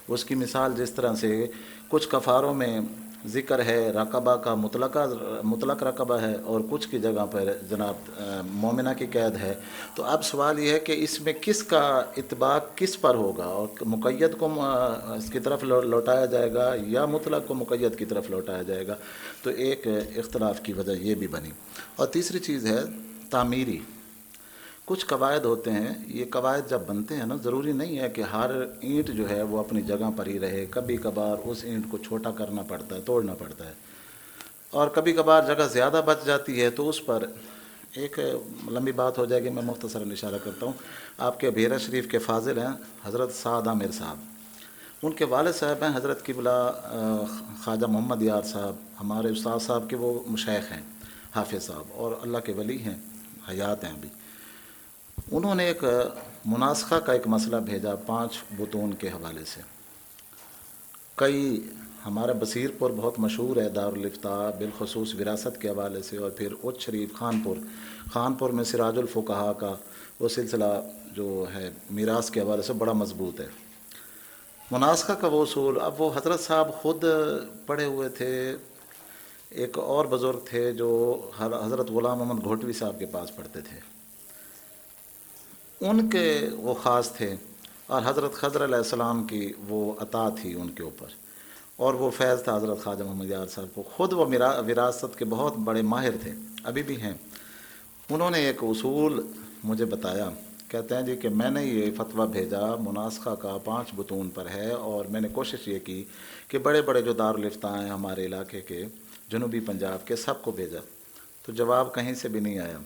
اس کی مثال جس طرح سے کچھ کفاروں میں ذکر ہے رقبہ کا مطلق رقبہ ہے اور کچھ کی جگہ پر جناب مومنہ کی قید ہے. تو اب سوال یہ ہے کہ اس میں کس کا اطباق کس پر ہوگا اور مقید کو اس کی طرف لوٹایا جائے گا یا مطلق کو مقید کی طرف لوٹایا جائے گا. تو ایک اختلاف کی وجہ یہ بھی بنی. اور تیسری چیز ہے تعمیری. کچھ قواعد ہوتے ہیں، یہ قواعد جب بنتے ہیں نا ضروری نہیں ہے کہ ہر اینٹ جو ہے وہ اپنی جگہ پر ہی رہے. کبھی کبھار اس اینٹ کو چھوٹا کرنا پڑتا ہے، توڑنا پڑتا ہے، اور کبھی کبھار جگہ زیادہ بچ جاتی ہے تو اس پر ایک لمبی بات ہو جائے گی، میں مختصراً اشارہ کرتا ہوں. آپ کے بحیرہ شریف کے فاضل ہیں حضرت سعد عامر صاحب، ان کے والد صاحب ہیں حضرت قبلہ خواجہ محمد یار صاحب، ہمارے استاد صاحب کے وہ مشائخ ہیں، حافظ صاحب، اور اللہ کے ولی ہیں، حیات ہیں ابھی. انہوں نے ایک مناسخہ کا ایک مسئلہ بھیجا 5 بطون کے حوالے سے. کئی ہمارا بصیر پور بہت مشہور ہے دارالفتاء بالخصوص وراثت کے حوالے سے، اور پھر اچ شریف خانپور میں سراج الفقہا کا وہ سلسلہ جو ہے میراث کے حوالے سے بڑا مضبوط ہے. مناسخہ کا وہ اصول، اب وہ حضرت صاحب خود پڑھے ہوئے تھے. ایک اور بزرگ تھے جو حضرت غلام محمد گھوٹوی صاحب کے پاس پڑھتے تھے، ان کے وہ خاص تھے، اور حضرت خضر علیہ السلام کی وہ عطا تھی ان کے اوپر، اور وہ فیض تھا حضرت خواجہ محمد یار صاحب کو. خود وہ وراثت کے بہت بڑے ماہر تھے، ابھی بھی ہیں. انہوں نے ایک اصول مجھے بتایا، کہتے ہیں جی کہ میں نے یہ فتویٰ بھیجا مناسخہ کا 5 بطون پر ہے، اور میں نے کوشش یہ کی کہ بڑے بڑے جو دارالفتاء ہیں ہمارے علاقے کے جنوبی پنجاب کے سب کو بھیجا، تو جواب کہیں سے بھی نہیں آیا.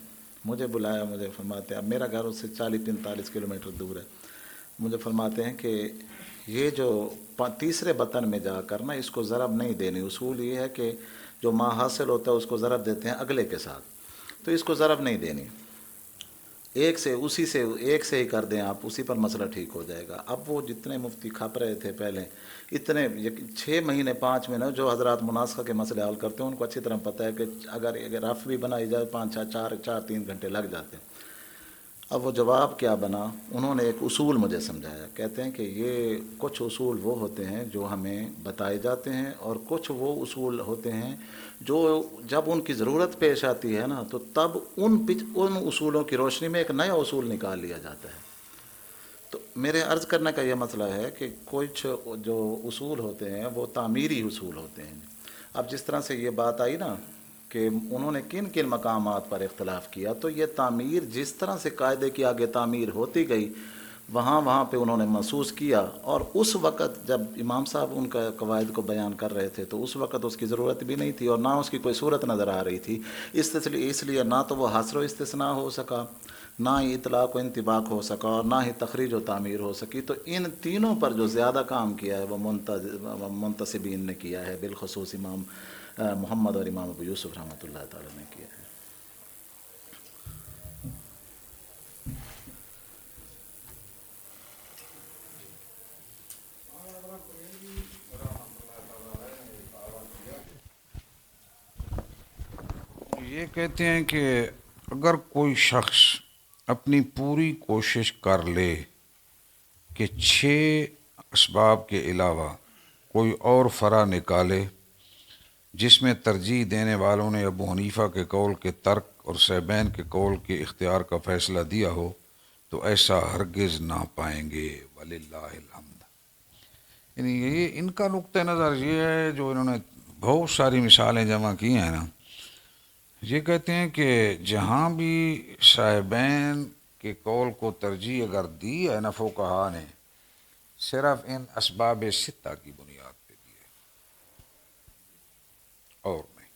مجھے بلایا، مجھے فرماتے ہیں، اب میرا گھر اس سے 40-45 کلومیٹر دور ہے، مجھے فرماتے ہیں کہ یہ جو تیسرے بطن میں جا کر نا اس کو ضرب نہیں دینی. اصول یہ ہے کہ جو ما حاصل ہوتا ہے اس کو ضرب دیتے ہیں اگلے کے ساتھ، تو اس کو ضرب نہیں دینی، ایک سے ہی کر دیں آپ، اسی پر مسئلہ ٹھیک ہو جائے گا. اب وہ جتنے مفتی کھپ رہے تھے پہلے، اتنے 6 مہینے 5 مہینے جو حضرات مناسخہ کے مسئلے حل کرتے ہیں ان کو اچھی طرح پتہ ہے کہ اگر رف بھی بنائی جائے 3 گھنٹے لگ جاتے ہیں. اب وہ جواب کیا بنا، انہوں نے ایک اصول مجھے سمجھایا. کہتے ہیں کہ یہ کچھ اصول وہ ہوتے ہیں جو ہمیں بتائے جاتے ہیں، اور کچھ وہ اصول ہوتے ہیں جو جب ان کی ضرورت پیش آتی ہے نا تو تب ان اصولوں کی روشنی میں ایک نیا اصول نکال لیا جاتا ہے. تو میرے عرض کرنے کا یہ مسئلہ ہے کہ کچھ جو اصول ہوتے ہیں وہ تعمیری اصول ہوتے ہیں. اب جس طرح سے یہ بات آئی نا کہ انہوں نے کن کن مقامات پر اختلاف کیا، تو یہ تعمیر جس طرح سے قاعدے کی آگے تعمیر ہوتی گئی وہاں پہ انہوں نے محسوس کیا. اور اس وقت جب امام صاحب ان کا قواعد کو بیان کر رہے تھے تو اس وقت اس کی ضرورت بھی نہیں تھی اور نہ اس کی کوئی صورت نظر آ رہی تھی. اس لیے نہ تو وہ حصر و استثناء ہو سکا، نہ ہی اطلاق و انطباق ہو سکا، اور نہ ہی تخریج و تعمیر ہو سکی. تو ان تینوں پر جو زیادہ کام کیا ہے وہ منتسبین نے کیا ہے، بالخصوص امام محمد اور امام ابو یوسف رحمۃ اللہ تعالی نے کیا ہے. یہ کہتے ہیں کہ اگر کوئی شخص اپنی پوری کوشش کر لے کہ 6 اسباب کے علاوہ کوئی اور فرع نکالے جس میں ترجیح دینے والوں نے ابو حنیفہ کے قول کے ترک اور صیبین کے قول کے اختیار کا فیصلہ دیا ہو تو ایسا ہرگز نہ پائیں گے، وللہ الحمد. یعنی یہ ان کا نقطہ نظر یہ ہے، جو انہوں نے بہت ساری مثالیں جمع کی ہیں نا، یہ کہتے ہیں کہ جہاں بھی صاحبین کے قول کو ترجیح اگر دی ہے نا فقہا نے، صرف ان اسباب 6 کی بنیاد پہ دی ہے اور نہیں.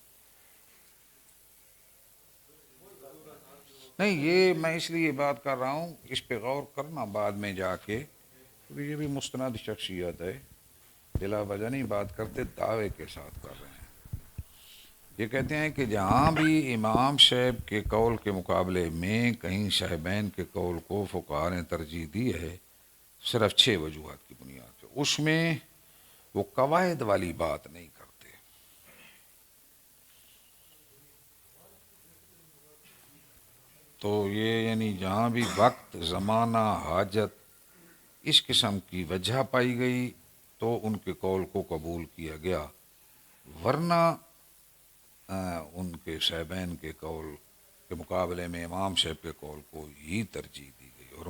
یہ میں اس لیے بات کر رہا ہوں، اس پہ غور کرنا بعد میں جا کے، کیونکہ یہ بھی مستند شخصیت ہے، بلا وجہ نہیں بات کرتے، دعوے کے ساتھ کر رہے ہیں. یہ کہتے ہیں کہ جہاں بھی امام صاحب کے قول کے مقابلے میں کہیں صاحبین کے قول کو فقہا نے ترجیح دی ہے صرف 6 وجوہات کی بنیاد پہ، اس میں وہ قواعد والی بات نہیں کرتے. تو یہ یعنی جہاں بھی وقت، زمانہ، حاجت اس قسم کی وجہ پائی گئی تو ان کے قول کو قبول کیا گیا، ورنہ ان کے صاحبین کے قول کے مقابلے میں امام صاحب کے قول کو ہی ترجیح دی گئی، اور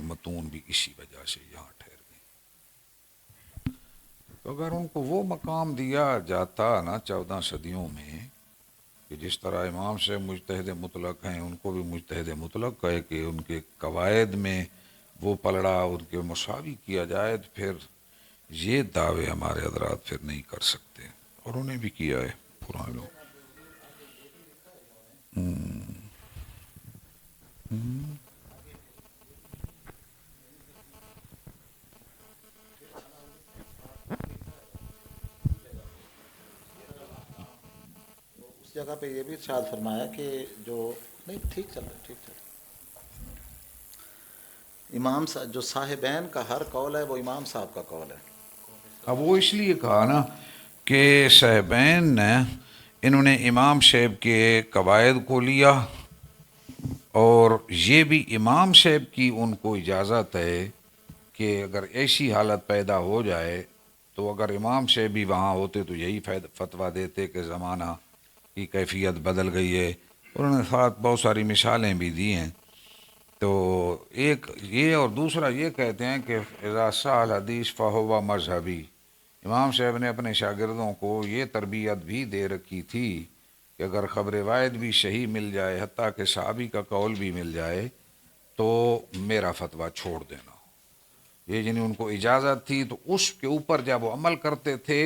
متون بھی اسی وجہ سے یہاں ٹھہر گئے۔ تو اگر ان کو وہ مقام دیا جاتا نا 14 صدیوں میں کہ جس طرح امام صاحب مجتہد مطلق ہیں، ان کو بھی مجتہد مطلق کہے کہ ان کے قواعد میں وہ پلڑا ان کے مساوی کیا جائے، تو پھر یہ دعوے ہمارے حضرات پھر نہیں کر سکتے، اور انہیں بھی کیا ہے پرانے لوگ۔ اس جگہ پہ یہ بھی ارشاد فرمایا کہ جو نہیں ٹھیک چل رہا ہے، ٹھیک چل رہا ہے، امام جو صاحبین کا ہر قول ہے وہ امام صاحب کا قول ہے۔ اب وہ اس لیے کہا نا کہ صاحبین نے انہوں نے امام صاحب کے قواعد کو لیا، اور یہ بھی امام صاحب کی ان کو اجازت ہے کہ اگر ایسی حالت پیدا ہو جائے تو اگر امام صاحب بھی وہاں ہوتے تو یہی فتویٰ دیتے کہ زمانہ کی کیفیت بدل گئی ہے۔ انہوں نے ساتھ بہت ساری مثالیں بھی دی ہیں، تو ایک یہ اور دوسرا یہ کہتے ہیں کہ اذا صح الحدیث فہو مذہبی۔ امام صاحب نے اپنے شاگردوں کو یہ تربیت بھی دے رکھی تھی کہ اگر خبر روایت بھی صحیح مل جائے، حتیٰ کہ صحابی کا قول بھی مل جائے، تو میرا فتویٰ چھوڑ دینا۔ یہ یعنی ان کو اجازت تھی، تو اس کے اوپر جب وہ عمل کرتے تھے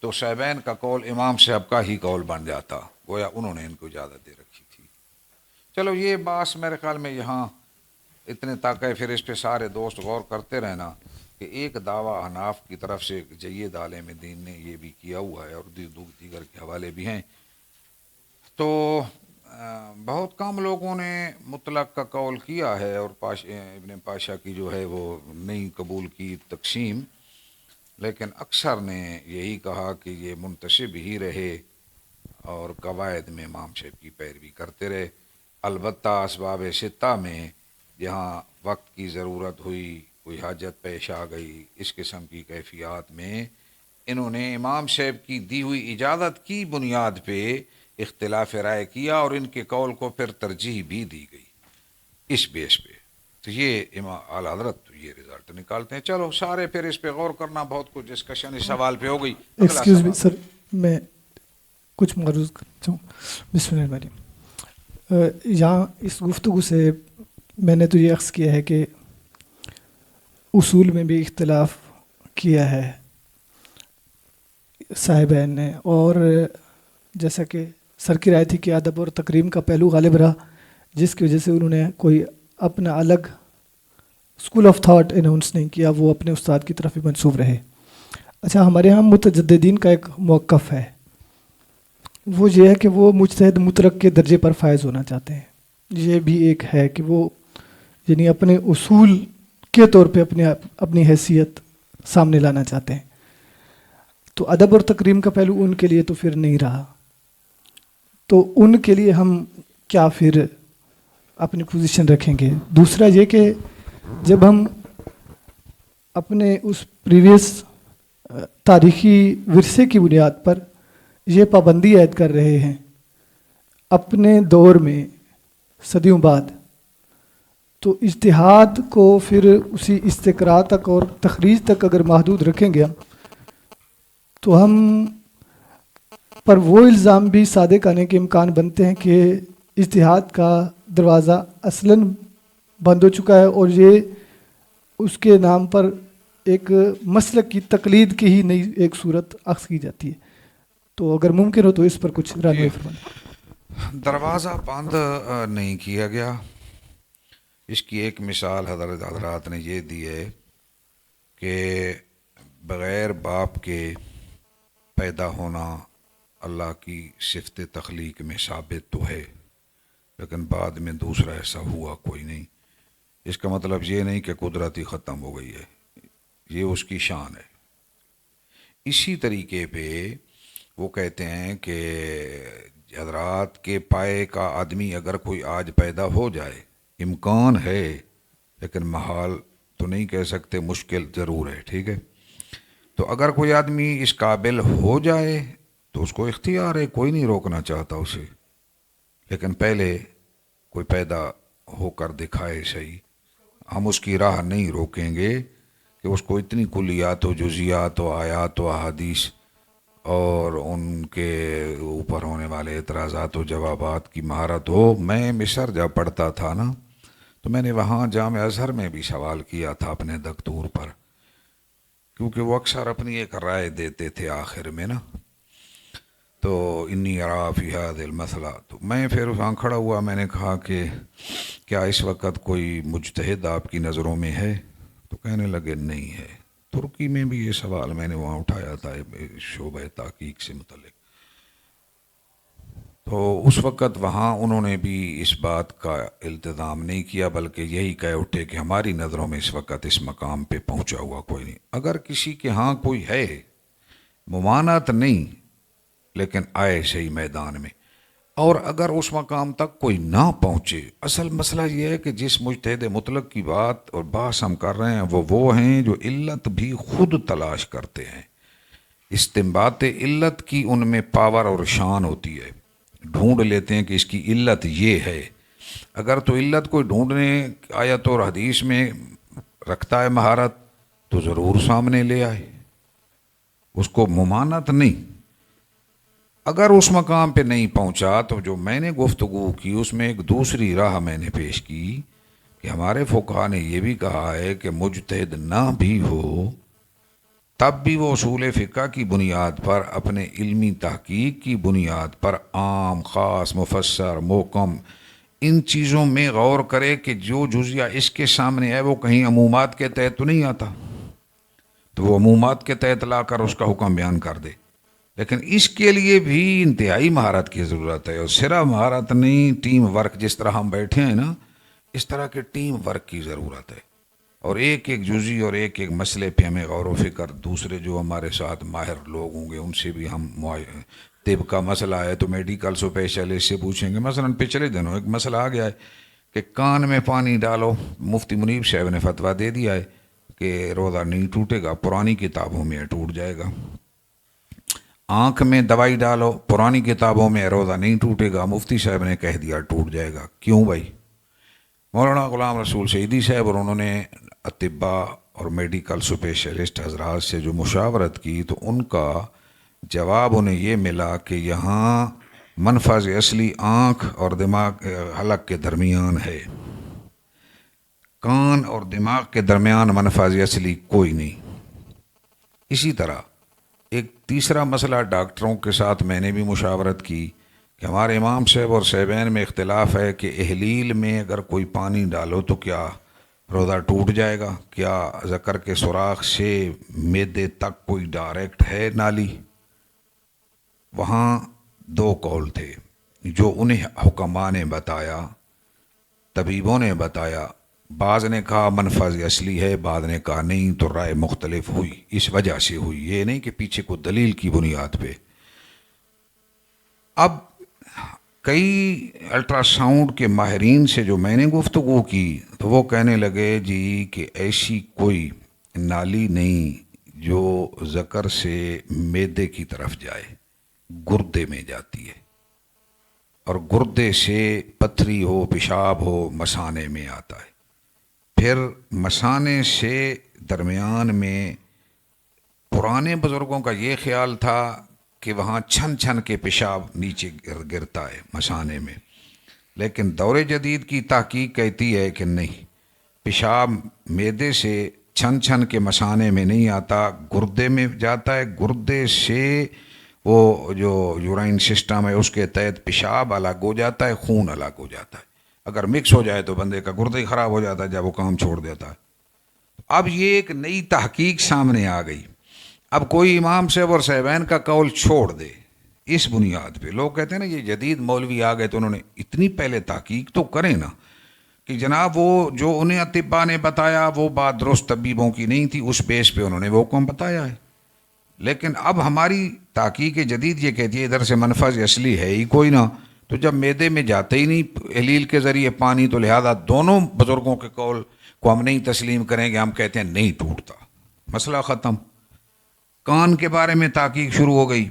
تو صاحبین کا قول امام صاحب کا ہی قول بن جاتا، گویا انہوں نے ان کو اجازت دے رکھی تھی۔ چلو یہ بات میرے خیال میں یہاں اتنے تک ہے، پھر اس پہ سارے دوست غور کرتے رہنا کہ ایک دعویٰ حناف کی طرف سے جید عالم دین نے یہ بھی کیا ہوا ہے، اور دیگر کے حوالے بھی ہیں۔ تو بہت کم لوگوں نے مطلق کا قول کیا ہے، اور ابن پاشا کی جو ہے وہ نہیں قبول کی تقسیم، لیکن اکثر نے یہی کہا کہ یہ منتسب ہی رہے اور قواعد میں امام صاحب کی پیروی کرتے رہے۔ البتہ اسباب ستہ میں جہاں وقت کی ضرورت ہوئی، کوئی حاجت پیش آ گئی، اس قسم کی کیفیات میں انہوں نے امام صاحب کی دی ہوئی اجازت کی بنیاد پہ اختلاف رائے کیا، اور ان کے قول کو پھر ترجیح بھی دی گئی اس بیس پہ۔ تو یہ امام اعلیٰ حضرت تو یہ رزلٹ نکالتے ہیں۔ چلو سارے پھر اس پہ غور کرنا، بہت کچھ ڈسکشن اس سوال پہ ہو گئی۔ ایکسکیوز می سر، میں کچھ معروض کرنا چاہوں۔ بسم اللہ الرحمن الرحیم۔ یہاں اس گفتگو سے میں نے تو یہ عکس کیا ہے کہ اصول میں بھی اختلاف کیا ہے صاحبین نے، اور جیسا کہ سر کی رائے تھی کہ ادب اور تکریم کا پہلو غالب رہا، جس کی وجہ سے انہوں نے کوئی اپنا الگ اسکول آف تھاٹ اناؤنس نہیں کیا، وہ اپنے استاد کی طرف ہی منسوب رہے۔ اچھا، ہمارے ہاں متجددین کا ایک موقف ہے، وہ یہ ہے کہ وہ مجتہد مطلق کے درجے پر فائز ہونا چاہتے ہیں۔ یہ بھی ایک ہے کہ وہ یعنی اپنے اصول کے طور پہ اپنی حیثیت سامنے لانا چاہتے ہیں، تو ادب اور تکریم کا پہلو ان کے لیے تو پھر نہیں رہا۔ تو ان کے لیے ہم کیا پھر اپنی پوزیشن رکھیں گے؟ دوسرا یہ کہ جب ہم اپنے اس پریویس تاریخی ورثے کی بنیاد پر یہ پابندی عائد کر رہے ہیں اپنے دور میں صدیوں بعد، تو اجتہاد کو پھر اسی استقراء تک اور تخریج تک اگر محدود رکھیں گے تو ہم پر وہ الزام بھی صادق آنے کے امکان بنتے ہیں کہ اجتہاد کا دروازہ اصلاً بند ہو چکا ہے، اور یہ اس کے نام پر ایک مسلک کی تقلید کی ہی نئی ایک صورت اخذ کی جاتی ہے۔ تو اگر ممکن ہو تو اس پر کچھ رائے فرمائیں۔ دروازہ بند نہیں کیا گیا۔ اس کی ایک مثال حضرات نے یہ دی ہے کہ بغیر باپ کے پیدا ہونا اللہ کی صفت تخلیق میں ثابت تو ہے، لیکن بعد میں دوسرا ایسا ہوا کوئی نہیں۔ اس کا مطلب یہ نہیں کہ قدرت ہی ختم ہو گئی ہے، یہ اس کی شان ہے۔ اسی طریقے پہ وہ کہتے ہیں کہ حضرات کے پائے کا آدمی اگر کوئی آج پیدا ہو جائے، امکان ہے لیکن محال تو نہیں کہہ سکتے، مشکل ضرور ہے، ٹھیک ہے؟ تو اگر کوئی آدمی اس قابل ہو جائے تو اس کو اختیار ہے، کوئی نہیں روکنا چاہتا اسے، لیکن پہلے کوئی پیدا ہو کر دکھائے صحیح. ہم اس کی راہ نہیں روکیں گے کہ اس کو اتنی کلیات و جزیات و آیات و احادیث اور ان کے اوپر ہونے والے اعتراضات و جوابات کی مہارت ہو. میں مصر جب پڑھتا تھا نا تو میں نے وہاں جامع ازہر میں بھی سوال کیا تھا اپنے دکتور پر، کیونکہ وہ اکثر اپنی ایک رائے دیتے تھے آخر میں نا، تو انی ارا فی ھذا المسئلہ. تو میں پھر وہاں کھڑا ہوا، میں نے کہا کہ کیا اس وقت کوئی مجتہد آپ کی نظروں میں ہے؟ تو کہنے لگے نہیں ہے. ترکی میں بھی یہ سوال میں نے وہاں اٹھایا تھا شعبہ تحقیق سے متعلق. تو اس وقت وہاں انہوں نے بھی اس بات کا التزام نہیں کیا، بلکہ یہی کہہ اٹھے کہ ہماری نظروں میں اس وقت اس مقام پہ پہنچا ہوا کوئی نہیں. اگر کسی کے ہاں کوئی ہے، ممانعت نہیں، لیکن آئے صحیح میدان میں. اور اگر اس مقام تک کوئی نہ پہنچے، اصل مسئلہ یہ ہے کہ جس مجتہد مطلق کی بات اور بحث ہم کر رہے ہیں وہ ہیں جو علت بھی خود تلاش کرتے ہیں. استنباط علت کی ان میں پاور اور شان ہوتی ہے، ڈھونڈ لیتے ہیں کہ اس کی علت یہ ہے. اگر تو علت کوئی ڈھونڈنے آیت اور حدیث میں رکھتا ہے مہارت تو ضرور سامنے لے آئے، اس کو ممانعت نہیں. اگر اس مقام پہ نہیں پہنچا تو جو میں نے گفتگو کی اس میں ایک دوسری راہ میں نے پیش کی کہ ہمارے فقہاء نے یہ بھی کہا ہے کہ مجتہد نہ بھی ہو تب بھی وہ اصول فقہ کی بنیاد پر، اپنے علمی تحقیق کی بنیاد پر عام، خاص، مفسر، محکم ان چیزوں میں غور کرے کہ جو جزیہ اس کے سامنے ہے وہ کہیں عمومات کے تحت تو نہیں آتا، تو وہ عمومات کے تحت لا کر اس کا حکم بیان کر دے. لیکن اس کے لیے بھی انتہائی مہارت کی ضرورت ہے، اور صرف مہارت نہیں، ٹیم ورک. جس طرح ہم بیٹھے ہیں نا، اس طرح کے ٹیم ورک کی ضرورت ہے، اور ایک ایک جزی اور ایک ایک مسئلے پہ ہمیں غور و فکر. دوسرے جو ہمارے ساتھ ماہر لوگ ہوں گے ان سے بھی ہم طب کا مسئلہ ہے تو میڈیکل اسپیشلسٹ سے پوچھیں گے. مثلا پچھلے دنوں ایک مسئلہ آ گیا ہے کہ کان میں پانی ڈالو، مفتی منیب صاحب نے فتویٰ دے دیا ہے کہ روزہ نہیں ٹوٹے گا، پرانی کتابوں میں ٹوٹ جائے گا. آنکھ میں دوائی ڈالو، پرانی کتابوں میں روزہ نہیں ٹوٹے گا، مفتی صاحب نے کہہ دیا ٹوٹ جائے گا. کیوں بھائی؟ مولانا غلام رسول سعیدی صاحب اور انہوں نے اطباء اور میڈیکل اسپیشلسٹ حضرات سے جو مشاورت کی تو ان کا جواب انہیں یہ ملا کہ یہاں منفذ اصلی آنکھ اور دماغ حلق کے درمیان ہے، کان اور دماغ کے درمیان منفذ اصلی کوئی نہیں. اسی طرح ایک تیسرا مسئلہ ڈاکٹروں کے ساتھ میں نے بھی مشاورت کی کہ ہمارے امام صاحب اور صاحبین میں اختلاف ہے کہ احلیل میں اگر کوئی پانی ڈالو تو کیا روزہ ٹوٹ جائے گا؟ کیا ذکر کے سوراخ سے معدے تک کوئی ڈائریکٹ ہے نالی؟ وہاں دو قول تھے جو انہیں حکماء نے بتایا، طبیبوں نے بتایا. بعض نے کہا منفذ اصلی ہے، بعض نے کہا نہیں. تو رائے مختلف ہوئی، اس وجہ سے ہوئی، یہ نہیں کہ پیچھے کو دلیل کی بنیاد پہ. اب کئی الٹرا ساؤنڈ کے ماہرین سے جو میں نے گفتگو کی تو وہ کہنے لگے جی کہ ایسی کوئی نالی نہیں جو ذکر سے معدے کی طرف جائے، گردے میں جاتی ہے، اور گردے سے پتھری ہو، پیشاب ہو، مثانے میں آتا ہے. پھر مثانے سے درمیان میں پرانے بزرگوں کا یہ خیال تھا کہ وہاں چھن چھن کے پیشاب نیچے گرتا ہے مثانے میں، لیکن دور جدید کی تحقیق کہتی ہے کہ نہیں، پیشاب معدے سے چھن چھن کے مثانے میں نہیں آتا، گردے میں جاتا ہے. گردے سے وہ جو یورائن سسٹم ہے اس کے تحت پیشاب الگ ہو جاتا ہے، خون الگ ہو جاتا ہے. اگر مکس ہو جائے تو بندے کا گردہ ہی خراب ہو جاتا ہے جب وہ کام چھوڑ دیتا ہے. اب یہ ایک نئی تحقیق سامنے آ گئی. اب کوئی امام صاحب اور صاحبین کا قول چھوڑ دے اس بنیاد پہ. لوگ کہتے ہیں نا یہ جدید مولوی آ گئے تو انہوں نے اتنی پہلے تحقیق تو کریں نا کہ جناب وہ جو انہیں اطباء نے بتایا وہ بات درست طبیبوں کی نہیں تھی، اس بیس پہ انہوں نے وہ حکم بتایا ہے. لیکن اب ہماری تحقیق جدید یہ کہتی ہے ادھر سے منفذ اصلی ہے ہی کوئی نہ، تو جب معدے میں جاتے ہی نہیں احلیل کے ذریعے پانی، تو لہذا دونوں بزرگوں کے قول کو ہم نہیں تسلیم کریں گے، ہم کہتے ہیں نہیں ٹوٹتا، مسئلہ ختم۔ کان کے بارے میں تحقیق شروع ہو گئی،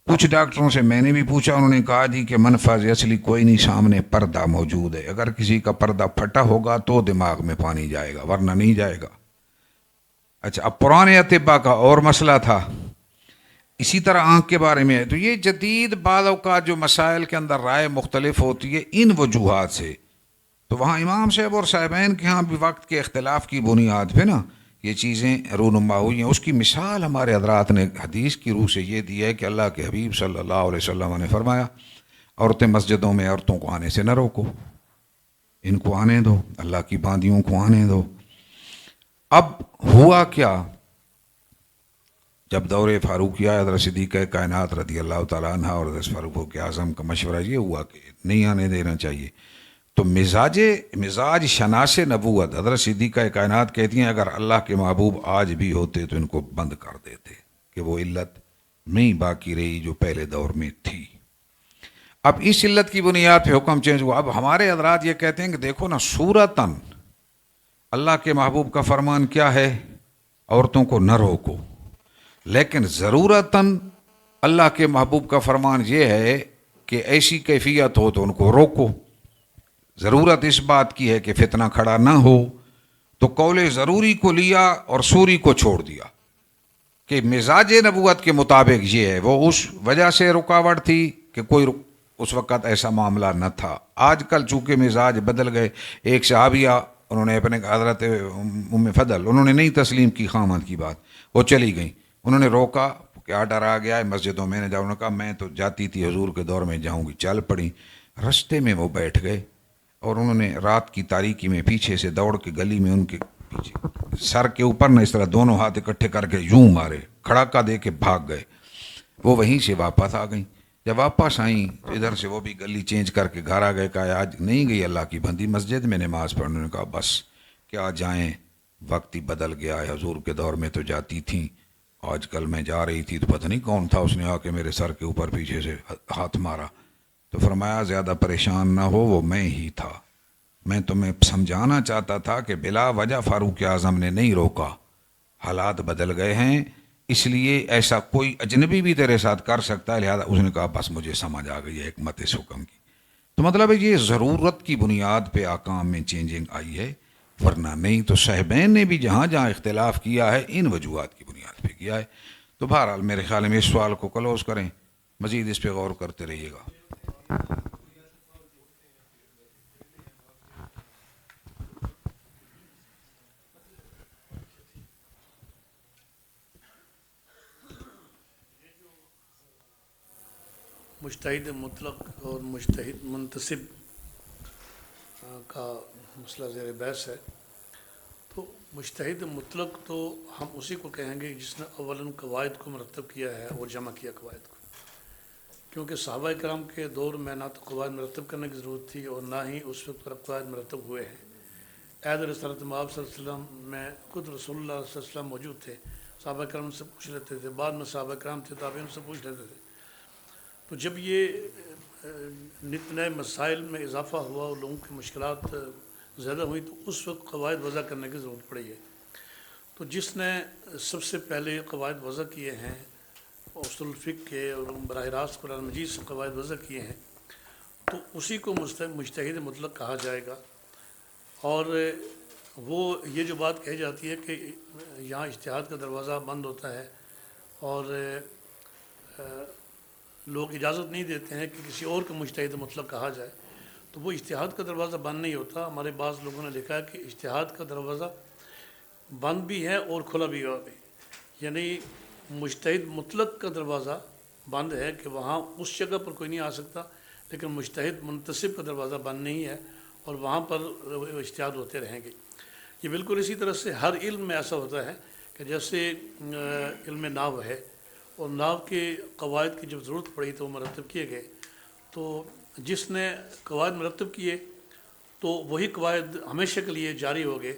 کچھ ڈاکٹروں سے میں نے بھی پوچھا، انہوں نے کہا جی کہ منفذ اصلی کوئی نہیں، سامنے پردہ موجود ہے، اگر کسی کا پردہ پھٹا ہوگا تو دماغ میں پانی جائے گا ورنہ نہیں جائے گا۔ اچھا، اب پرانے اطباء کا اور مسئلہ تھا، اسی طرح آنکھ کے بارے میں ہے۔ تو یہ جدید بعض اوقات جو مسائل کے اندر رائے مختلف ہوتی ہے ان وجوہات سے، تو وہاں امام صاحب اور صاحبین کے ہاں بھی وقت کے اختلاف کی بنیاد پہ نا یہ چیزیں رونما ہوئی ہیں۔ اس کی مثال ہمارے حضرات نے حدیث کی روح سے یہ دی ہے کہ اللہ کے حبیب صلی اللہ علیہ وسلم نے فرمایا عورتیں مسجدوں میں عورتوں کو آنے سے نہ روکو، ان کو آنے دو، اللہ کی باندیوں کو آنے دو۔ اب ہوا کیا، جب دور فاروقیہ حضرت صدیقہ کائنات رضی اللہ تعالیٰ عنہ اور حضرت فاروق اعظم کا مشورہ یہ ہوا کہ نہیں آنے دینا چاہیے، تو مزاج شناس نبوت حضرت صدیقہ کائنات کہتی ہیں اگر اللہ کے محبوب آج بھی ہوتے تو ان کو بند کر دیتے، کہ وہ علت نہیں باقی رہی جو پہلے دور میں تھی۔ اب اس علت کی بنیاد پہ حکم چینج ہوا۔ اب ہمارے حضرات یہ کہتے ہیں کہ دیکھو نا، صورتاً اللہ کے محبوب کا فرمان کیا ہے، عورتوں کو نہ روکو، لیکن ضرورتاً اللہ کے محبوب کا فرمان یہ ہے کہ ایسی کیفیت ہو تو ان کو روکو۔ ضرورت اس بات کی ہے کہ فتنہ کھڑا نہ ہو، تو قول ضروری کو لیا اور سوری کو چھوڑ دیا، کہ مزاج نبوت کے مطابق یہ ہے۔ وہ اس وجہ سے رکاوٹ تھی کہ کوئی اس وقت ایسا معاملہ نہ تھا۔ آج کل چونکہ مزاج بدل گئے، ایک صحابیہ انہوں نے اپنے حضرت ام فضل انہوں نے نہیں تسلیم کی خامد کی بات، وہ چلی گئیں، انہوں نے روکا کہ آرڈر آ گیا ہے مسجدوں میں نے جاؤ، انہوں نے کہا میں تو جاتی تھی حضور کے دور میں جاؤں گی، چل پڑی، رستے میں وہ بیٹھ گئے اور انہوں نے رات کی تاریکی میں پیچھے سے دوڑ کے گلی میں ان کے پیچھے سر کے اوپر نہ اس طرح دونوں ہاتھ اکٹھے کر کے یوں مارے، کھڑاکا دے کے بھاگ گئے۔ وہ وہیں سے واپس آ گئیں، جب واپس آئیں تو ادھر سے وہ بھی گلی چینج کر کے گھر آ گئے، کہا آج نہیں گئی اللہ کی بندی مسجد میں نماز پڑھنے، نے کہا بس کیا جائیں، وقت ہی بدل گیا ہے، حضور کے دور میں تو جاتی تھیں، آج کل میں جا رہی تھی تو پتہ نہیں کون تھا اس نے آ کے میرے سر کے اوپر پیچھے سے ہاتھ مارا، تو فرمایا زیادہ پریشان نہ ہو، وہ میں ہی تھا، میں تمہیں سمجھانا چاہتا تھا کہ بلا وجہ فاروق اعظم نے نہیں روکا، حالات بدل گئے ہیں، اس لیے ایسا کوئی اجنبی بھی تیرے ساتھ کر سکتا ہے، لہذا اس نے کہا بس مجھے سمجھ آ گئی ہے حکمت اس حکم کی۔ تو مطلب ہے یہ ضرورت کی بنیاد پہ احکام میں چینجنگ آئی ہے، ورنہ نہیں تو صاحبین نے بھی جہاں جہاں اختلاف کیا ہے ان وجوہات کی بنیاد پہ کیا ہے۔ تو بہرحال میرے خیال میں اس سوال کو کلوز کریں، مزید اس پہ غور کرتے رہیے گا۔ مجتہد مطلق اور مجتہد منتسب کا مسئلہ زیر بحث ہے۔ تو مجتہد مطلق تو ہم اسی کو کہیں گے جس نے اولاً قواعد کو مرتب کیا ہے اور جمع کیا قواعد کو، کیونکہ صحابہ کرام کے دور میں نہ تو قواعد مرتب کرنے کی ضرورت تھی اور نہ ہی اس وقت پر قواعد مرتب ہوئے ہیں۔ عہد رسالت مآب صلی اللہ علیہ وسلم میں خود رسول اللہ صلی اللہ علیہ وسلم موجود تھے، صحابہ کرام سے پوچھ لیتے تھے، بعد میں صحابہ کرام تھے تابعین سے پوچھ لیتے تھے۔ تو جب یہ نت نئے مسائل میں اضافہ ہوا اور لوگوں کی مشکلات زیادہ ہوئی تو اس وقت قواعد وضع کرنے کی ضرورت پڑی ہے۔ تو جس نے سب سے پہلے قواعد وضع کیے ہیں اصول الفقہ کے اور براہ راست قرآن مجید سے قواعد وضع کیے ہیں، تو اسی کو مجتہد مطلق کہا جائے گا۔ اور وہ یہ جو بات کہی جاتی ہے کہ یہاں اجتہاد کا دروازہ بند ہوتا ہے اور لوگ اجازت نہیں دیتے ہیں کہ کسی اور کو مجتہد مطلق کہا جائے، تو وہ اجتہاد کا دروازہ بند نہیں ہوتا۔ ہمارے بعض لوگوں نے لکھا ہے کہ اجتہاد کا دروازہ بند بھی ہے اور کھلا بھی ہوا بھی، یعنی مجتہد مطلق کا دروازہ بند ہے کہ وہاں اس جگہ پر کوئی نہیں آ سکتا، لیکن مجتہد منتسب کا دروازہ بند نہیں ہے اور وہاں پر اجتہاد ہوتے رہیں گے۔ یہ بالکل اسی طرح سے ہر علم میں ایسا ہوتا ہے کہ جیسے علم نحو ہے اور نحو کے قواعد کی جب ضرورت پڑی تو وہ مرتب کیے گئے، تو جس نے قواعد مرتب کیے تو وہی قواعد ہمیشہ کے لیے جاری ہو گئے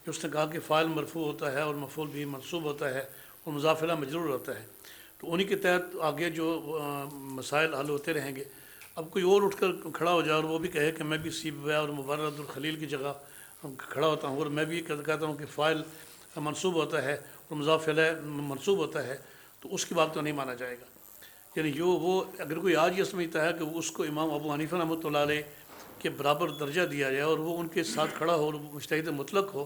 کہ اس نے کہا کہ فاعل مرفوع ہوتا ہے اور مفعول بھی منصوب ہوتا ہے اور مضاف الیہ مجرور ہوتا ہے۔ تو انہی کے تحت آگے جو مسائل حل ہوتے رہیں گے. اب کوئی اور اٹھ کر کھڑا ہو جائے اور وہ بھی کہے کہ میں بھی سیبویہ اور مبرد الخلیل کی جگہ کھڑا ہوتا ہوں اور میں بھی کہتا ہوں کہ فاعل منصوب ہوتا ہے اور مضاف الیہ منصوب ہوتا ہے، تو اس کی بات تو نہیں مانا جائے گا. یعنی وہ اگر کوئی آج یہ سمجھتا ہے کہ اس کو امام ابو حنیفہ رحمۃ اللہ علیہ کے برابر درجہ دیا جائے اور وہ ان کے ساتھ کھڑا ہو اور مجتہد مطلق ہو،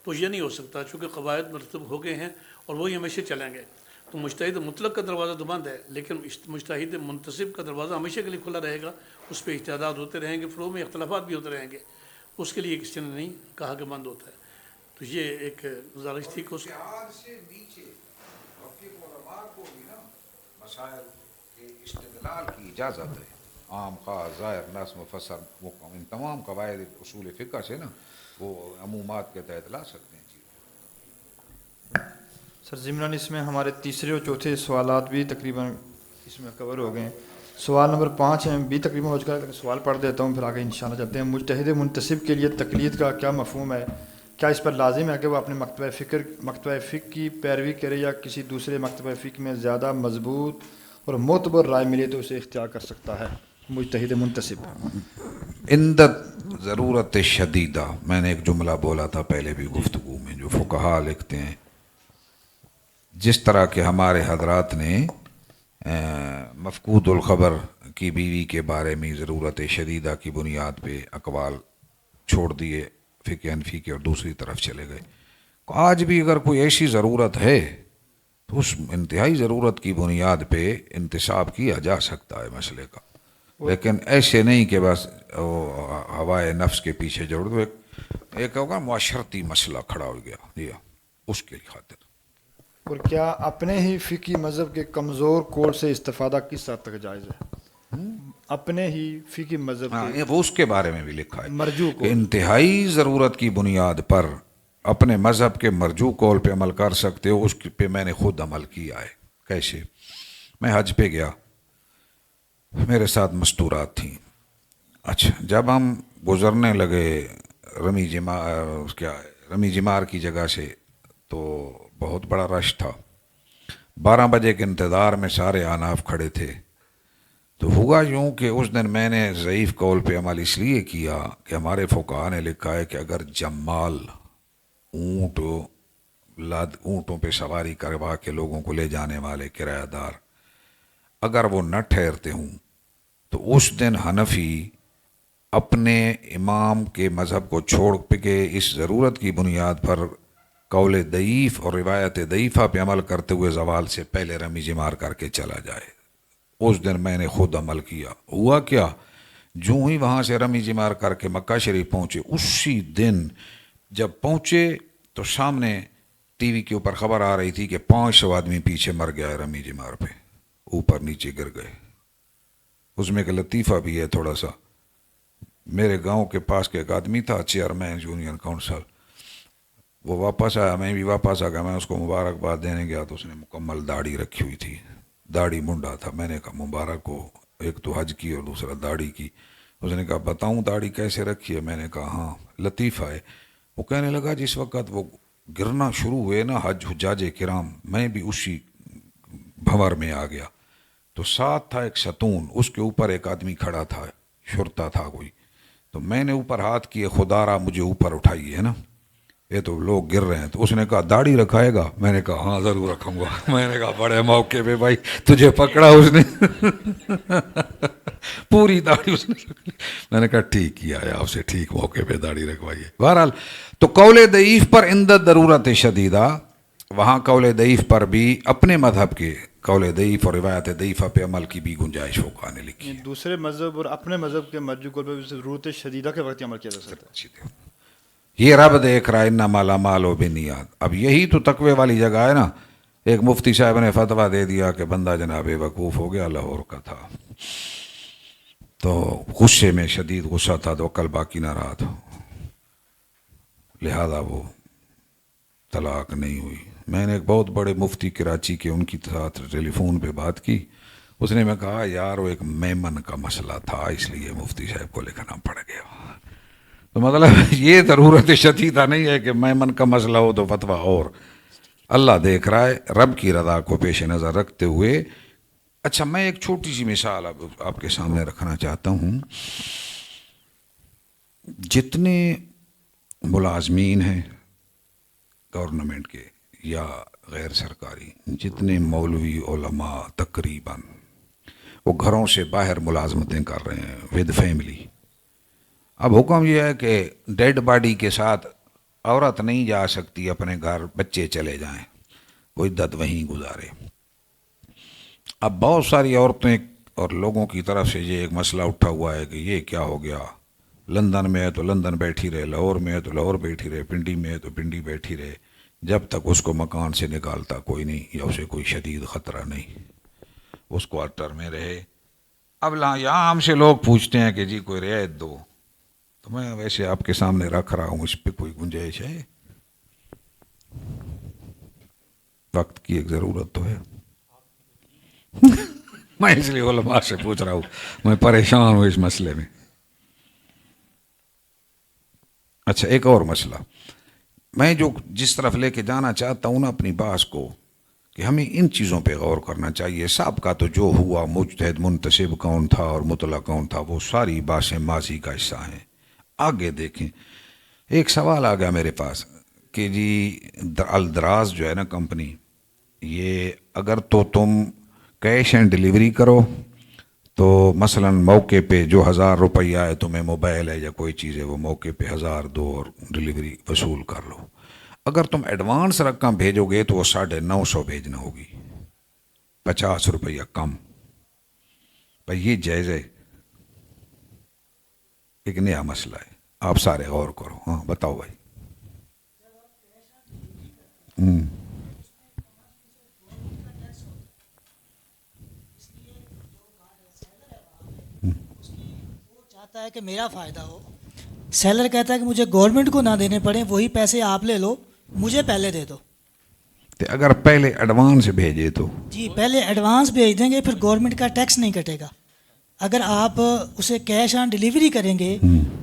تو یہ نہیں ہو سکتا، چونکہ قواعد مرتب ہو گئے ہیں اور وہی ہمیشہ چلیں گے. تو مجتہد مطلق کا دروازہ تو بند ہے، لیکن مجتہد منتصب کا دروازہ ہمیشہ کے لیے کھلا رہے گا. اس پہ اجتہادات ہوتے رہیں گے، فروع میں اختلافات بھی ہوتے رہیں گے، اس کے لیے کسی نے نہیں کہا کہ بند ہوتا ہے. تو یہ ایک گزارش تھی کہ مسائل کے استدلال کی اجازت ہے. عام خاص ظاہر نص مفسر ان تمام قواعد اصول فقہ سے نا وہ عمومات کے تحت لا سکتے ہیں. سر ضمناً اس میں ہمارے تیسرے اور چوتھے سوالات بھی تقریباً اس میں کور ہو گئے ہیں. سوال نمبر 5 ہے بھی تقریباً ہو چکا ہے، سوال پڑھ دیتا ہوں پھر آگے انشاءاللہ چلتے ہیں. مجتہد منتصب کے لیے تقلید کا کیا مفہوم ہے؟ کیا اس پر لازم ہے کہ وہ اپنے مکتبہ فقہ کی پیروی کرے یا کسی دوسرے مکتبہ فقہ میں زیادہ مضبوط اور معتبر رائے ملے تو اسے اختیار کر سکتا ہے؟ مجتہد منتصب اندت ضرورت شدیدہ، میں نے ایک جملہ بولا تھا پہلے بھی گفتگو میں، جو فقہا لکھتے ہیں جس طرح کہ ہمارے حضرات نے مفقود الخبر کی بیوی کے بارے میں ضرورت شدیدہ کی بنیاد پہ اقوال چھوڑ دیے فقہ حنفی کے اور دوسری طرف چلے گئے. آج بھی اگر کوئی ایسی ضرورت ہے تو اس انتہائی ضرورت کی بنیاد پہ انتصاب کیا جا سکتا ہے مسئلے کا، لیکن ایسے نہیں کہ بس ہوائے نفس کے پیچھے جوڑ دو. ایک ہوگا معاشرتی مسئلہ کھڑا ہو گیا دیا اس کے خاطر. اور کیا اپنے ہی فقہی مذہب کے کمزور کوڈ سے استفادہ کس حد تک جائز ہے؟ اپنے ہی فقہی مذہب کے وہ اس کے بارے میں بھی لکھا ہے مرجو کہ انتہائی ضرورت کی بنیاد پر اپنے مذہب کے مرجو قول پہ عمل کر سکتے ہو. اس پہ میں نے خود عمل کیا ہے. کیسے؟ میں حج پہ گیا، میرے ساتھ مستورات تھیں. اچھا، جب ہم گزرنے لگے رمی جمار کی جگہ سے تو بہت بڑا رش تھا. 12 بجے کے انتظار میں سارے آناف کھڑے تھے. تو ہوا یوں کہ اس دن میں نے ضعیف قول پہ عمل اس لیے کیا کہ ہمارے فقہا نے لکھا ہے کہ اگر جمال اونٹوں پہ سواری کروا کے لوگوں کو لے جانے والے کرایہ دار اگر وہ نہ ٹھہرتے ہوں تو اس دن حنفی اپنے امام کے مذہب کو چھوڑ کے اس ضرورت کی بنیاد پر قول ضعیف اور روایت ضعیفہ پہ عمل کرتے ہوئے زوال سے پہلے رمی جمار کر کے چلا جائے. اس دن میں نے خود عمل کیا. ہوا کیا، جو ہی وہاں سے رمی جمار کر کے مکہ شریف پہنچے، اسی دن جب پہنچے تو سامنے ٹی وی کے اوپر خبر آ رہی تھی کہ 500 آدمی پیچھے مر گیا ہے رمی جمار پہ، اوپر نیچے گر گئے. اس میں ایک لطیفہ بھی ہے تھوڑا سا. میرے گاؤں کے پاس کے ایک آدمی تھا، چیئرمین یونین کونسل، وہ واپس آیا، میں بھی واپس آ گیا. میں اس کو مبارکباد دینے گیا تو اس نے مکمل داڑھی رکھی ہوئی تھی، داڑھی منڈا تھا. میں نے کہا مبارک ہو، ایک تو حج کی اور دوسرا داڑھی کی. اس نے کہا بتاؤں داڑھی کیسے رکھی ہے؟ میں نے کہا ہاں لطیفہ ہے. وہ کہنے لگا جس وقت وہ گرنا شروع ہوئے نا حجاج کرام، میں بھی اسی بھنور میں آ گیا. تو ساتھ تھا ایک ستون، اس کے اوپر ایک آدمی کھڑا تھا، شرطا تھا کوئی. تو میں نے اوپر ہاتھ کیے، خدا را مجھے اوپر اٹھائیے ہے نا، یہ تو لوگ گر رہے ہیں. تو اس نے کہا داڑھی رکھائے گا؟ میں نے کہا ہاں ضرور رکھوں گا. میں نے کہا بڑے موقع پہ بھائی تجھے پکڑا اس نے پوری داڑھی اس نے رکھ لی. میں نے کہا ٹھیک کیا ہے آپ سے، ٹھیک موقع پہ داڑھی رکھوائیے. بہرحال تو قول ضعیف پر اندت ضرورت شدیدہ، وہاں قول ضعیف پر بھی اپنے مذہب کے قول ضعیف اور روایت ضعیفہ پہ عمل کی بھی گنجائش فقہا نے لکھی. دوسرے مذہب اور اپنے مذہب کے مرجو قول پہ ضرورت شدیدہ کے وقت عمل کیا جا سکتا ہے. یہ رب دیکھ رہا ہے انما الاعمال بالنیات. اب یہی تو تقوی والی جگہ ہے نا. ایک مفتی صاحب نے فتویٰ دے دیا کہ بندہ جناب وقوف ہو گیا، لاہور کا تھا، تو غصے میں شدید غصہ تھا تو عقل باقی نہ رہا تھا، لہذا وہ طلاق نہیں ہوئی. میں نے ایک بہت بڑے مفتی کراچی کے ان کی ساتھ ٹیلی فون پہ بات کی. اس نے میں کہا یار وہ ایک میمن کا مسئلہ تھا اس لیے مفتی صاحب کو لکھنا پڑ گیا. تو مطلب یہ ضرورت شدیدہ نہیں ہے کہ میمن کا مسئلہ ہو تو فتویٰ اور اللہ دیکھ رہا ہے، رب کی رضا کو پیش نظر رکھتے ہوئے. اچھا میں ایک چھوٹی سی مثال اب آپ کے سامنے رکھنا چاہتا ہوں. جتنے ملازمین ہیں گورنمنٹ کے یا غیر سرکاری، جتنے مولوی علماء تقریباً وہ گھروں سے باہر ملازمتیں کر رہے ہیں ود فیملی. اب حکم یہ ہے کہ ڈیڈ باڈی کے ساتھ عورت نہیں جا سکتی اپنے گھر، بچے چلے جائیں، وہ عدت وہیں گزارے. اب بہت ساری عورتیں اور لوگوں کی طرف سے یہ ایک مسئلہ اٹھا ہوا ہے کہ یہ کیا ہو گیا، لندن میں ہے تو لندن بیٹھی رہے، لاہور میں ہے تو لاہور بیٹھی رہے، پنڈی میں ہے تو پنڈی بیٹھی رہے، جب تک اس کو مکان سے نکالتا کوئی نہیں یا اسے کوئی شدید خطرہ نہیں، اس کوارٹر میں رہے. اب یہاں ہم سے لوگ پوچھتے ہیں کہ جی کوئی رعایت دو، تو میں ویسے آپ کے سامنے رکھ رہا ہوں، اس پہ کوئی گنجائش ہے؟ وقت کی ایک ضرورت تو ہے. میں اس لیے علماء سے پوچھ رہا ہوں، میں پریشان ہوں اس مسئلے میں. اچھا ایک اور مسئلہ میں جس طرف لے کے جانا چاہتا ہوں نا اپنی بحث کو، کہ ہمیں ان چیزوں پہ غور کرنا چاہیے. سابقہ تو جو ہوا، مجتہد منتسب کون تھا اور مطلق کون تھا، وہ ساری باتیں ماضی کا حصہ ہیں. آگے دیکھیں، ایک سوال آ گیا میرے پاس کہ جی الدراز جو ہے نا کمپنی، یہ اگر تو تم کیش اینڈ ڈلیوری کرو تو مثلا موقع پہ جو 1000 روپیہ ہے، تمہیں موبائل ہے یا کوئی چیز ہے، وہ موقع پہ 1000 دو اور ڈلیوری وصول کر لو. اگر تم ایڈوانس رقم بھیجو گے تو وہ 950 بھیجنا ہوگی، 50 روپیہ کم. بھائی یہ جائز ہے؟ ایک نیا مسئلہ ہے، آپ سارے غور کرو. ہاں بتاؤ بھائی. چاہتا ہے کہ میرا فائدہ ہو، سیلر کہتا ہے کہ مجھے گورنمنٹ کو نہ دینے پڑیں، وہی پیسے آپ لے لو، مجھے پہلے دے دو. اگر پہلے ایڈوانس بھیجے تو جی پہلے ایڈوانس بھیج دیں گے، پھر گورنمنٹ کا ٹیکس نہیں کٹے گا. اگر آپ اسے کیش آن ڈلیوری کریں گے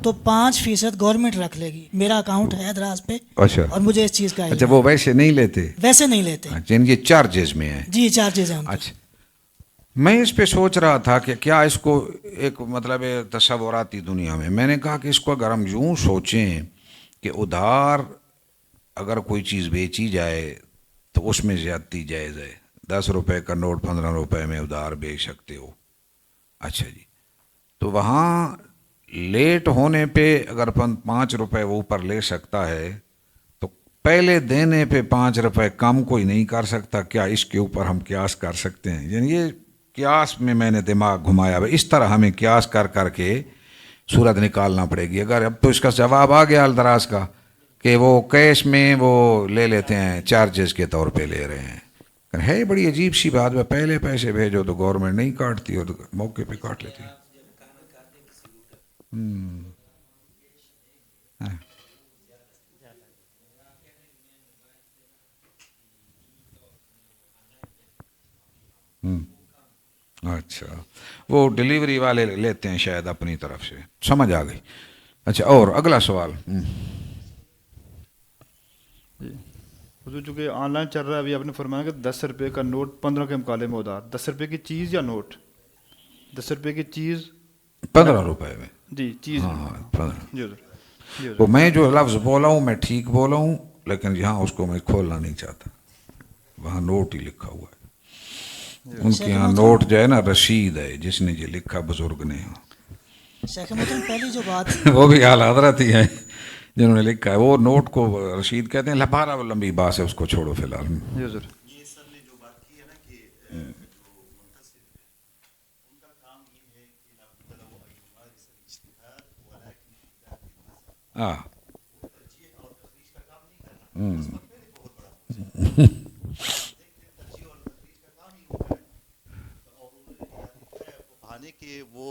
تو 5% گورنمنٹ رکھ لے گی. میرا اکاؤنٹ ہے دراز پہ، اچھا، اور مجھے اس چیز کا اچھا وہ ویسے نہیں لیتے؟ ویسے نہیں لیتے. اچھا یہ چارجز میں ہے؟ جی چارجز ہیں. اچھا میں اس پہ سوچ رہا تھا کہ کیا اس کو ایک مطلب تصوراتی دنیا میں نے کہا کہ اس کو اگر ہم یوں سوچیں کہ ادھار اگر کوئی چیز بیچی جائے تو اس میں زیادتی جائز ہے. 10 روپے کا نوٹ 15 روپے میں ادھار بیچ سکتے ہو. اچھا جی، تو وہاں لیٹ ہونے پہ اگر 5 روپے وہ اوپر لے سکتا ہے تو پہلے دینے پہ 5 روپے کم کوئی نہیں کر سکتا. کیا اس کے اوپر ہم قیاس کر سکتے ہیں؟ یعنی یہ قیاس میں نے دماغ گھمایا. اس طرح ہمیں قیاس کر کے صورت نکالنا پڑے گی. اگر اب تو اس کا جواب آ گیا الدراز کا کہ وہ کیش میں وہ لے لیتے ہیں، چارجز کے طور پہ لے رہے ہیں. ہے بڑی عجیب سی بات ہے، پہلے پیسے بھیجو تو گورنمنٹ نہیں کاٹتی اور موقع پہ کاٹ لیتی. اچھا وہ ڈلیوری والے لیتے ہیں شاید اپنی طرف سے، سمجھ آ گئی. اچھا اور اگلا سوال. حضور چونکہ آن لائن چل رہا ہے، ابھی آپ نے فرمایا کہ 10 روپے کا نوٹ 15 کے مقابلے میں ادھار. 10 روپے کی چیز یا نوٹ؟ 10 روپے کی چیز 15 روپے میں. جی چیز. ہاں 15. جی حضور. وہ میں جو لفظ بولا ہوں میں ٹھیک بولا ہوں، لیکن یہاں اس کو میں کھولنا نہیں چاہتا. وہاں نوٹ ہی لکھا ہوا ہے. ان کے یہاں نوٹ جو ہے نا رشید ہے، جس نے یہ لکھا بزرگ نے. شیخ محترم پہلی جو بات وہ بھی اعلیٰ حضرت ہی ہیں جنہوں نے لکھا ہے. وہ نوٹ کو رشید کہتے ہیں. لبارہ لمبی بات ہے، اس کو چھوڑو فی الحال. جی حضور. یہ سر نے جو بات کی ہے نا کہ جو منتسب ہے ان کا کام یہ ہے کہ لابد لو ان یمارس الاجتہاد ولکن ہاں ترجیح اور تخریج کا کام نہیں کرنا. اس وقت پہلے بہت بڑا دیکھتے ہیں ترجیح اور تخریج کا کام ہی ہوتا ہے. بہانے کہ وہ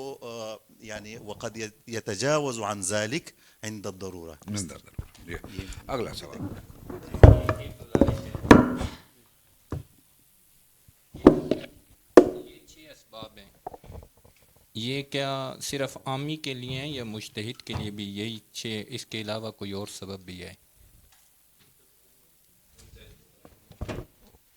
یعنی وقد يتجاوز عن ذلك عند الضرورة. اگلا سوال. یہ 6 اسباب ہیں، یہ کیا صرف عامی کے لیے ہیں یا مجتہد کے لیے بھی یہی 6، اس کے علاوہ کوئی اور سبب بھی ہے؟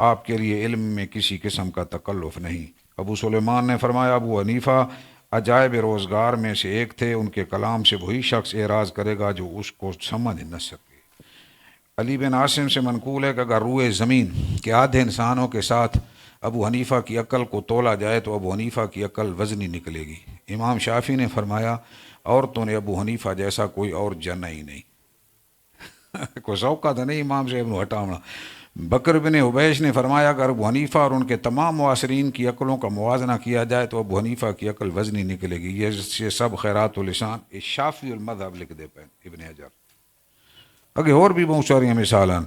آپ کے لیے علم میں کسی قسم کا تکلف نہیں۔ ابو سلیمان نے فرمایا ابو حنیفہ عجائب روزگار میں سے ایک تھے، ان کے کلام سے وہی شخص اعراض کرے گا جو اس کو سمجھ نہ سکے۔ علی بن عاصم سے منقول ہے کہ اگر روئے زمین کے آدھے انسانوں کے ساتھ ابو حنیفہ کی عقل کو تولا جائے تو ابو حنیفہ کی عقل وزنی نکلے گی۔ امام شافعی نے فرمایا عورتوں نے ابو حنیفہ جیسا کوئی اور جنا ہی نہیں۔ کوئی ذوقہ تو نہیں امام صاحب نے ہٹاونا۔ بکر بن حبیش نے فرمایا اگر ابو حنیفہ اور ان کے تمام معاصرین کی عقلوں کا موازنہ کیا جائے تو ابو حنیفہ کی عقل وزنی نکلے گی۔ یہ سب خیرات الاسان شافعی المذہب لکھ دے پہ ابن حجر۔ اگے اور بھی بہت ساری مثال ہیں۔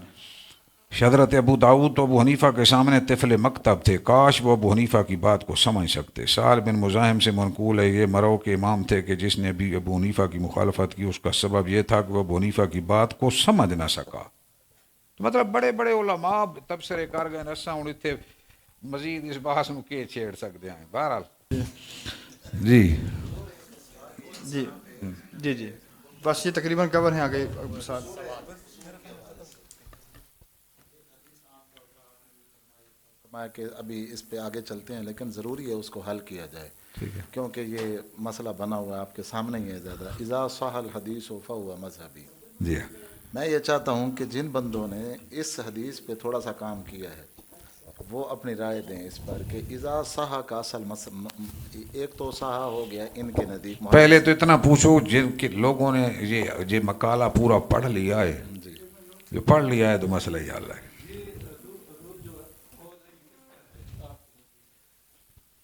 حضرت ابو داؤد تو ابو حنیفہ کے سامنے طفل مکتب تھے، کاش وہ ابو حنیفہ کی بات کو سمجھ سکتے۔ سال بن مزاحم سے منقول ہے یہ مرو کے امام تھے کہ جس نے بھی ابو حنیفہ کی مخالفت کی اس کا سبب یہ تھا کہ وہ ابو حنیفہ کی بات کو سمجھ نہ سکا۔ تو مطلب بڑے بڑے علماء تبصرے کر گئے نساں ہوں اتنے مزید اس بحث میں کے چھیڑ سکتے ہیں۔ بہرحال جی جی جی جی بس یہ تقریباً کور ہیں آگے مثال۔ کہ ابھی اس پہ آگے چلتے ہیں لیکن ضروری ہے اس کو حل کیا جائے کیونکہ یہ مسئلہ بنا ہوا ہے آپ کے سامنے ہی ہے زیادہ۔ اذا صح الحدیث فهو مذہبی۔ جی میں یہ چاہتا ہوں کہ جن بندوں نے اس حدیث پہ تھوڑا سا کام کیا ہے وہ اپنی رائے دیں اس پر کہ اذا صح کا اصل ایک تو صح ہو گیا ان کے نزدیک۔ پہلے تو اتنا پوچھو جن کے لوگوں نے یہ مقالہ پورا پڑھ لیا ہے، جو پڑھ لیا ہے تو مسئلہ ہی حل ہے۔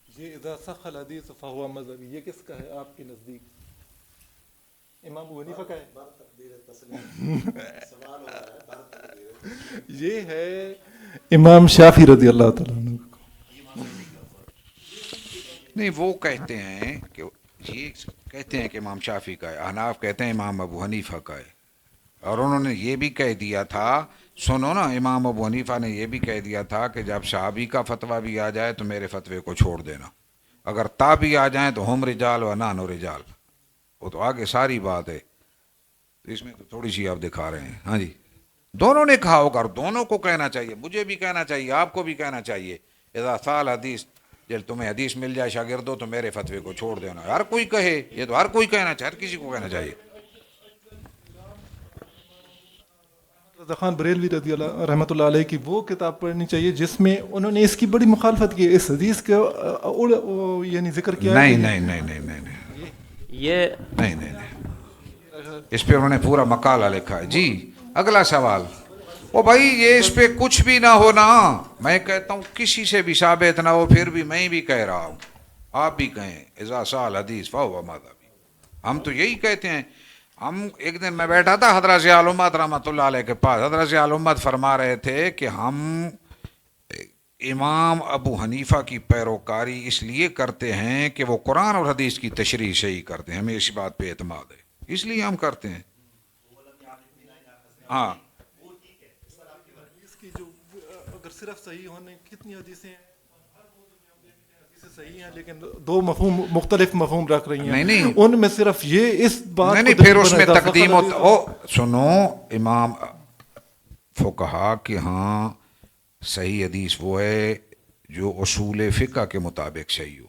یہ اذا صح الحدیث فهو مذہبی یہ کس کا ہے آپ کے نزدیک؟ امام ابو حنیفہ کا ہے؟ یہ ہے امام شافعی رضی اللہ تعالیٰ عنہ۔ نہیں وہ کہتے ہیں کہ یہ کہتے ہیں کہ امام شافعی کا ہے، احناف کہتے ہیں امام ابو حنیفہ کا ہے، اور انہوں نے یہ بھی کہہ دیا تھا، سنو نا، امام ابو حنیفہ نے یہ بھی کہہ دیا تھا کہ جب صحابی کا فتویٰ بھی آ جائے تو میرے فتوے کو چھوڑ دینا، اگر تابعی آ جائیں تو ہم رجال و نانو رجال، وہ تو آگے ساری بات ہے، تو اس میں تو تھوڑی سی آپ دکھا رہے ہیں۔ ہاں جی دونوں نے کہا ہوگا، دونوں کو کہنا چاہیے، مجھے بھی کہنا چاہیے، آپ کو بھی کہنا چاہیے۔ اذا صح الحدیث، جب تمہیں حدیث مل جائے شاگردوں تو میرے فتوے کو چھوڑ دینا، ہر کوئی کہے، یہ تو ہر کوئی کہنا چاہیے، ہر کسی کو کہنا چاہیے۔ رضا خان بریلوی رضی اللہ رحمۃ اللہ علیہ کی وہ کتاب پڑھنی چاہیے جس میں انہوں نے اس کی بڑی مخالفت کی، اس حدیث کا یعنی ذکر کیا ہے۔ نہیں یہ نہیں اس پہ انہوں نے پورا مقالہ لکھا ہے۔ جی اگلا سوال۔ او بھائی یہ اس پہ کچھ بھی نہ ہونا، میں کہتا ہوں کسی سے بھی ثابت نہ ہو، پھر بھی میں بھی کہہ رہا ہوں، آپ بھی کہیں اذا صح الحدیث فهو مذہبی۔ ہم تو یہی کہتے ہیں۔ ہم ایک دن میں بیٹھا تھا حضرت ضیاء الامت رحمۃ اللہ علیہ کے پاس، حضرت ضیاء الامت فرما رہے تھے کہ ہم امام ابو حنیفہ کی پیروکاری اس لیے کرتے ہیں کہ وہ قرآن اور حدیث کی تشریح صحیح کرتے ہیں، ہمیں اس بات پہ اعتماد ہے، اس لیے ہم کرتے ہیں۔ ہاں اس کی جو اگر صرف صحیح ہونے کتنی حدیثیں ہیں صحیح ہیں لیکن دو مفہوم مختلف مفہوم رکھ رہی ہیں، نہیں ان میں صرف یہ اس بات نہیں پھر اس میں تقدیم سنو، امام فقہا کہ ہاں صحیح حدیث وہ ہے جو اصول فقہ کے مطابق صحیح ہو،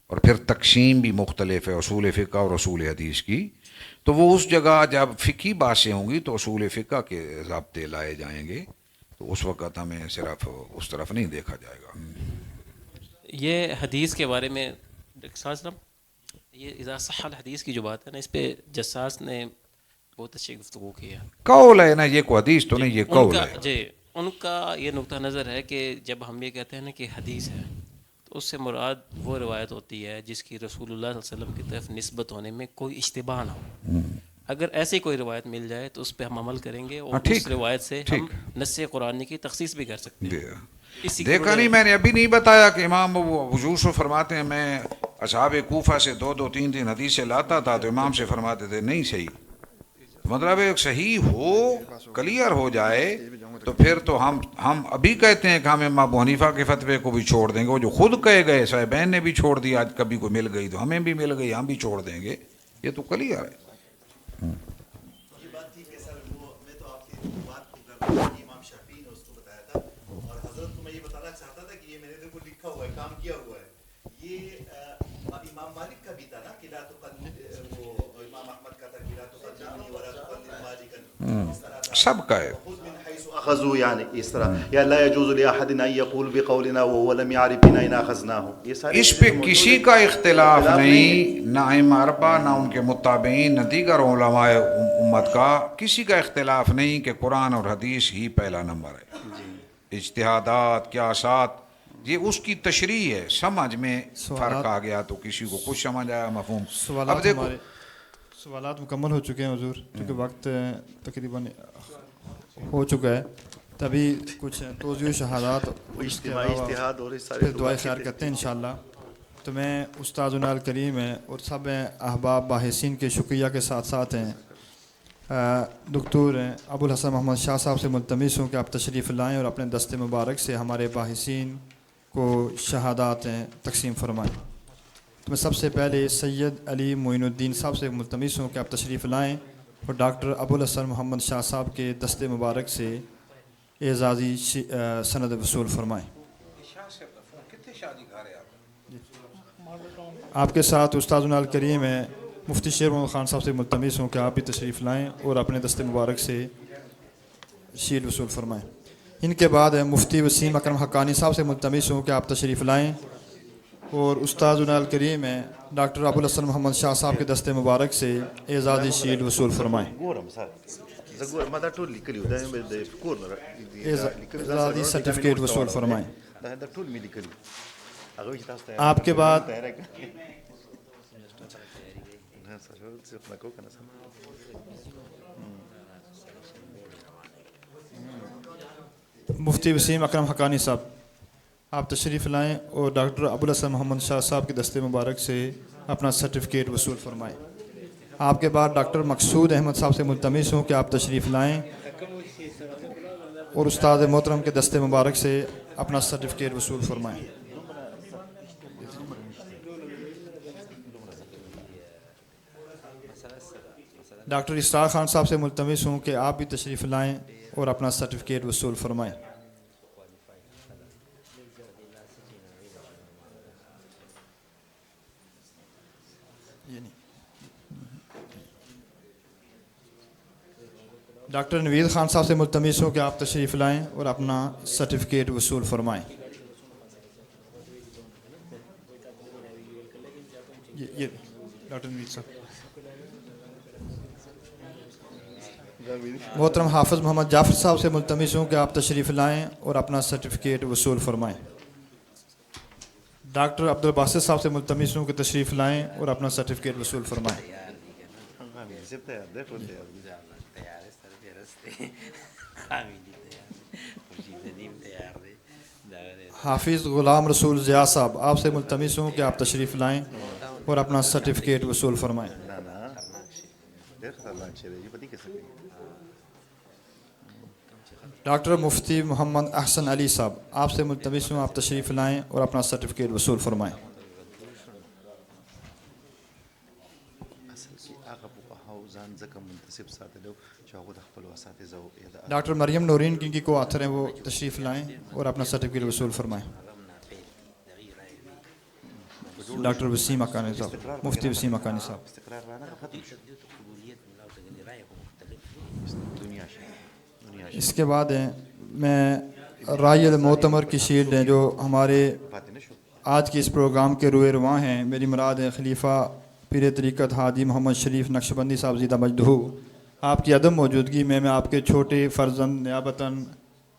اور پھر تقسیم بھی مختلف ہے اصول فقہ اور اصول حدیث کی، تو وہ اس جگہ جب فقہی باتیں ہوں گی تو اصول فقہ کے ضابطے لائے جائیں گے، تو اس وقت ہمیں صرف اس طرف نہیں دیکھا جائے گا۔ یہ حدیث کے بارے میں صاحب یہ اذا صح الحدیث کی جو بات ہے نا، اس پہ جساس نے بہت اچھی گفتگو کی ہے۔ قول ہے نا، یہ کوئی حدیث تو نہیں، یہ قول ہے۔ جی ان کا یہ نقطہ نظر ہے کہ جب ہم یہ کہتے ہیں نا کہ حدیث ہے تو اس سے مراد وہ روایت ہوتی ہے جس کی رسول اللہ صلی اللہ علیہ وسلم کی طرف نسبت ہونے میں کوئی اشتباہ نہ ہو۔ اگر ایسی کوئی روایت مل جائے تو اس پہ ہم عمل کریں گے، اور اس روایت سے ہم نص قرآنی کی تخصیص بھی کر سکتے ہیں۔ دیکھا نہیں، میں نے ابھی نہیں بتایا کہ امام ابو یوسف فرماتے ہیں میں اصحاب کوفہ سے 2 3 حدیثیں لاتا تھا تو امام سے فرماتے تھے نہیں صحیح، مطلب ایک صحیح ہو، کلیئر ہو جائے تو پھر تو ہم ابھی کہتے ہیں کہ ہم امام ابو حنیفہ کے فتوے کو بھی چھوڑ دیں گے، وہ جو خود کہے گئے صاحبین نے بھی چھوڑ دیا، آج کبھی کوئی مل گئی تو ہمیں بھی مل گئی، ہم بھی چھوڑ دیں گے، یہ تو کلیئر ہے۔ یہ بات ٹھیک ہے سر، میں تو آپ کی بات کو کر رہا ہوں، امام شافعی نے اس کو بتایا تھا، اور حضرت کو میں سب کا ہے. اخذوا یعنی اس طرح یا لا يجوز لاحد ان يقول بقولنا وهو لم يعرف بنا ان اخذناه. یہ سارے اس پہ کسی کا اختلاف نہیں، نہ ائمہ اربعہ نہ ان کے متابعین نہ دیگر علماء امت کا کسی کا اختلاف نہیں کہ قرآن اور حدیث ہی پہلا نمبر ہے. اجتہادات قیاسات یہ اس کی تشریح ہے، سمجھ میں فرق آ گیا تو کسی کو کچھ سمجھ آیا مفہوم. اب دیکھو سوالات مکمل ہو چکے ہیں حضور، کیونکہ وقت تقریباً ہو چکا ہے، تبھی کچھ توضیع و شہادات اجتہاد اور پھر دعائے خیر کرتے ہیں انشاءاللہ. تو میں استاذنا الکریم ہیں اور سب احباب باحثین کے شکریہ کے ساتھ ساتھ ہیں دکتور ابو الحسن محمد شاہ صاحب سے ملتمس ہوں کہ آپ تشریف لائیں اور اپنے دست مبارک سے ہمارے باحثین کو شہادات تقسیم فرمائیں. تو میں سب سے پہلے سید علی معین الدین صاحب سے ملتمس ہوں کہ آپ تشریف لائیں اور ڈاکٹر ابو الحسن محمد شاہ صاحب کے دست مبارک سے اعزازی سند وصول فرمائیں. آپ کے ساتھ استاذنا الکریم ہے مفتی شیر محمد خان صاحب سے ملتمس ہوں کہ آپ بھی تشریف لائیں اور اپنے دست مبارک سے شیل وصول فرمائیں. ان کے بعد مفتی وسیم اکرم حقانی صاحب سے ملتمس ہوں کہ آپ تشریف لائیں اور استاذنا الکریم ہیں ڈاکٹر ابو الحسن محمد شاہ صاحب کے دست مبارک سے اعزازی شیل وصول فرمائیں. اعزازی سرٹیفکیٹ وصول فرمائیں. آپ کے بعد مفتی وسیم اکرم حقانی صاحب آپ تشریف لائیں اور ڈاکٹر ابو الحسن محمد شاہ صاحب کے دست مبارک سے اپنا سرٹیفکیٹ وصول فرمائیں. آپ کے بعد ڈاکٹر مقصود احمد صاحب سے ملتمس ہوں کہ آپ تشریف لائیں اور استاد محترم کے دست مبارک سے اپنا سرٹیفکیٹ وصول فرمائیں. ڈاکٹر اسرار خان صاحب سے ملتمس ہوں کہ آپ بھی تشریف لائیں اور اپنا سرٹیفکیٹ وصول فرمائیں. ڈاکٹر نوید خان صاحب سے ملتمس ہوں کہ آپ تشریف لائیں اور اپنا سرٹیفکیٹ وصول فرمائیں. یہ ڈاکٹر نوید صاحب. محترم حافظ محمد جعفر صاحب سے ملتمس ہوں کہ آپ تشریف لائیں اور اپنا سرٹیفکیٹ وصول فرمائیں. ڈاکٹر عبدالباسط صاحب سے ملتمس ہوں کہ تشریف لائیں اور اپنا سرٹیفکیٹ وصول فرمائیں. حافظ غلام رسول ضیاء صاحب آپ سے ملتمس ہوں کہ آپ تشریف لائیں اور اپنا سرٹیفکیٹ وصول فرمائیں. ڈاکٹر مفتی محمد احسن علی صاحب آپ سے ملتمس ہوں آپ تشریف لائیں اور اپنا سرٹیفکیٹ وصول فرمائیں. ڈاکٹر مریم نورین کی کو آتھر ہیں وہ تشریف لائیں اور اپنا سرٹیفکیٹ وصول فرمائیں. ڈاکٹر وسیم اکانی صاحب مفتی وسیم اکانی صاحب. اس کے بعد میں رائی المعتمر کی شیلڈ ہیں جو ہمارے آج کے اس پروگرام کے روئے رواں ہیں. میری مراد ہے خلیفہ پیر طریقت حاجی محمد شریف نقشبندی صاحب زیدہ مجدہو. آپ کی عدم موجودگی میں آپ کے چھوٹے فرزند نیابتاً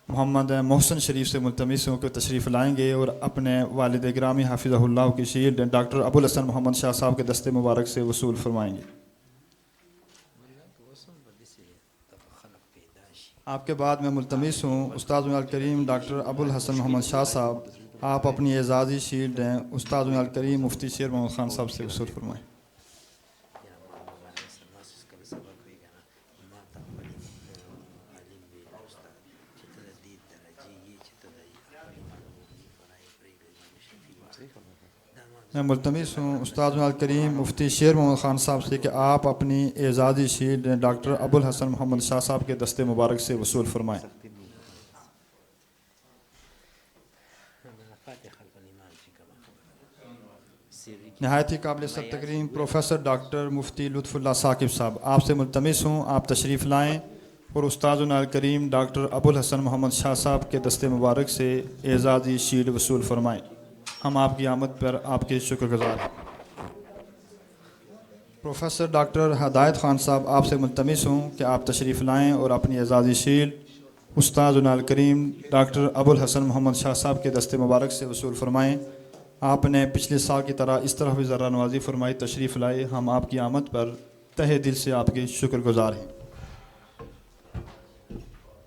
محمد محسن شریف سے ملتمس ہوں کہ تشریف لائیں گے اور اپنے والد گرامی حافظہ اللہ کی شیلڈ ڈاکٹر ابو الحسن محمد شاہ صاحب کے دست مبارک سے وصول فرمائیں گے. آپ کے بعد میں ملتمس ہوں استاد الکریم ڈاکٹر ابو الحسن محمد شاہ صاحب آپ اپنی اعزازی شیلڈ ہیں استاد الکریم مفتی شیر محمد خان صاحب سے وصول فرمائیں. میں ملتمس ہوں استاد الکریم مفتی شیر محمد خان صاحب سے کہ آپ اپنی اعزازی شیلڈ ڈاکٹر ابو الحسن محمد شاہ صاحب کے دست مبارک سے وصول فرمائیں. نہایت ہی قابل سر تکریم پروفیسر ڈاکٹر مفتی لطف اللہ ثاقب صاحب آپ سے ملتمس ہوں آپ تشریف لائیں اور استاذنا الکریم ڈاکٹر ابوالحسن محمد شاہ صاحب کے دست مبارک سے اعزازی شیلڈ وصول فرمائیں. ہم آپ کی آمد پر آپ کے شکر گزار ہیں. پروفیسر ڈاکٹر ہدایت خان صاحب آپ سے ملتمس ہوں کہ آپ تشریف لائیں اور اپنی اعزازی شیلڈ استاذنا الکریم ڈاکٹر ابوالحسن محمد شاہ صاحب کے دست مبارک سے وصول فرمائیں. آپ نے پچھلے سال کی طرح اس طرح بھی ذرہ نوازی فرمائی، تشریف لائے. ہم آپ کی آمد پر تہہ دل سے آپ کے شکر گزار ہیں.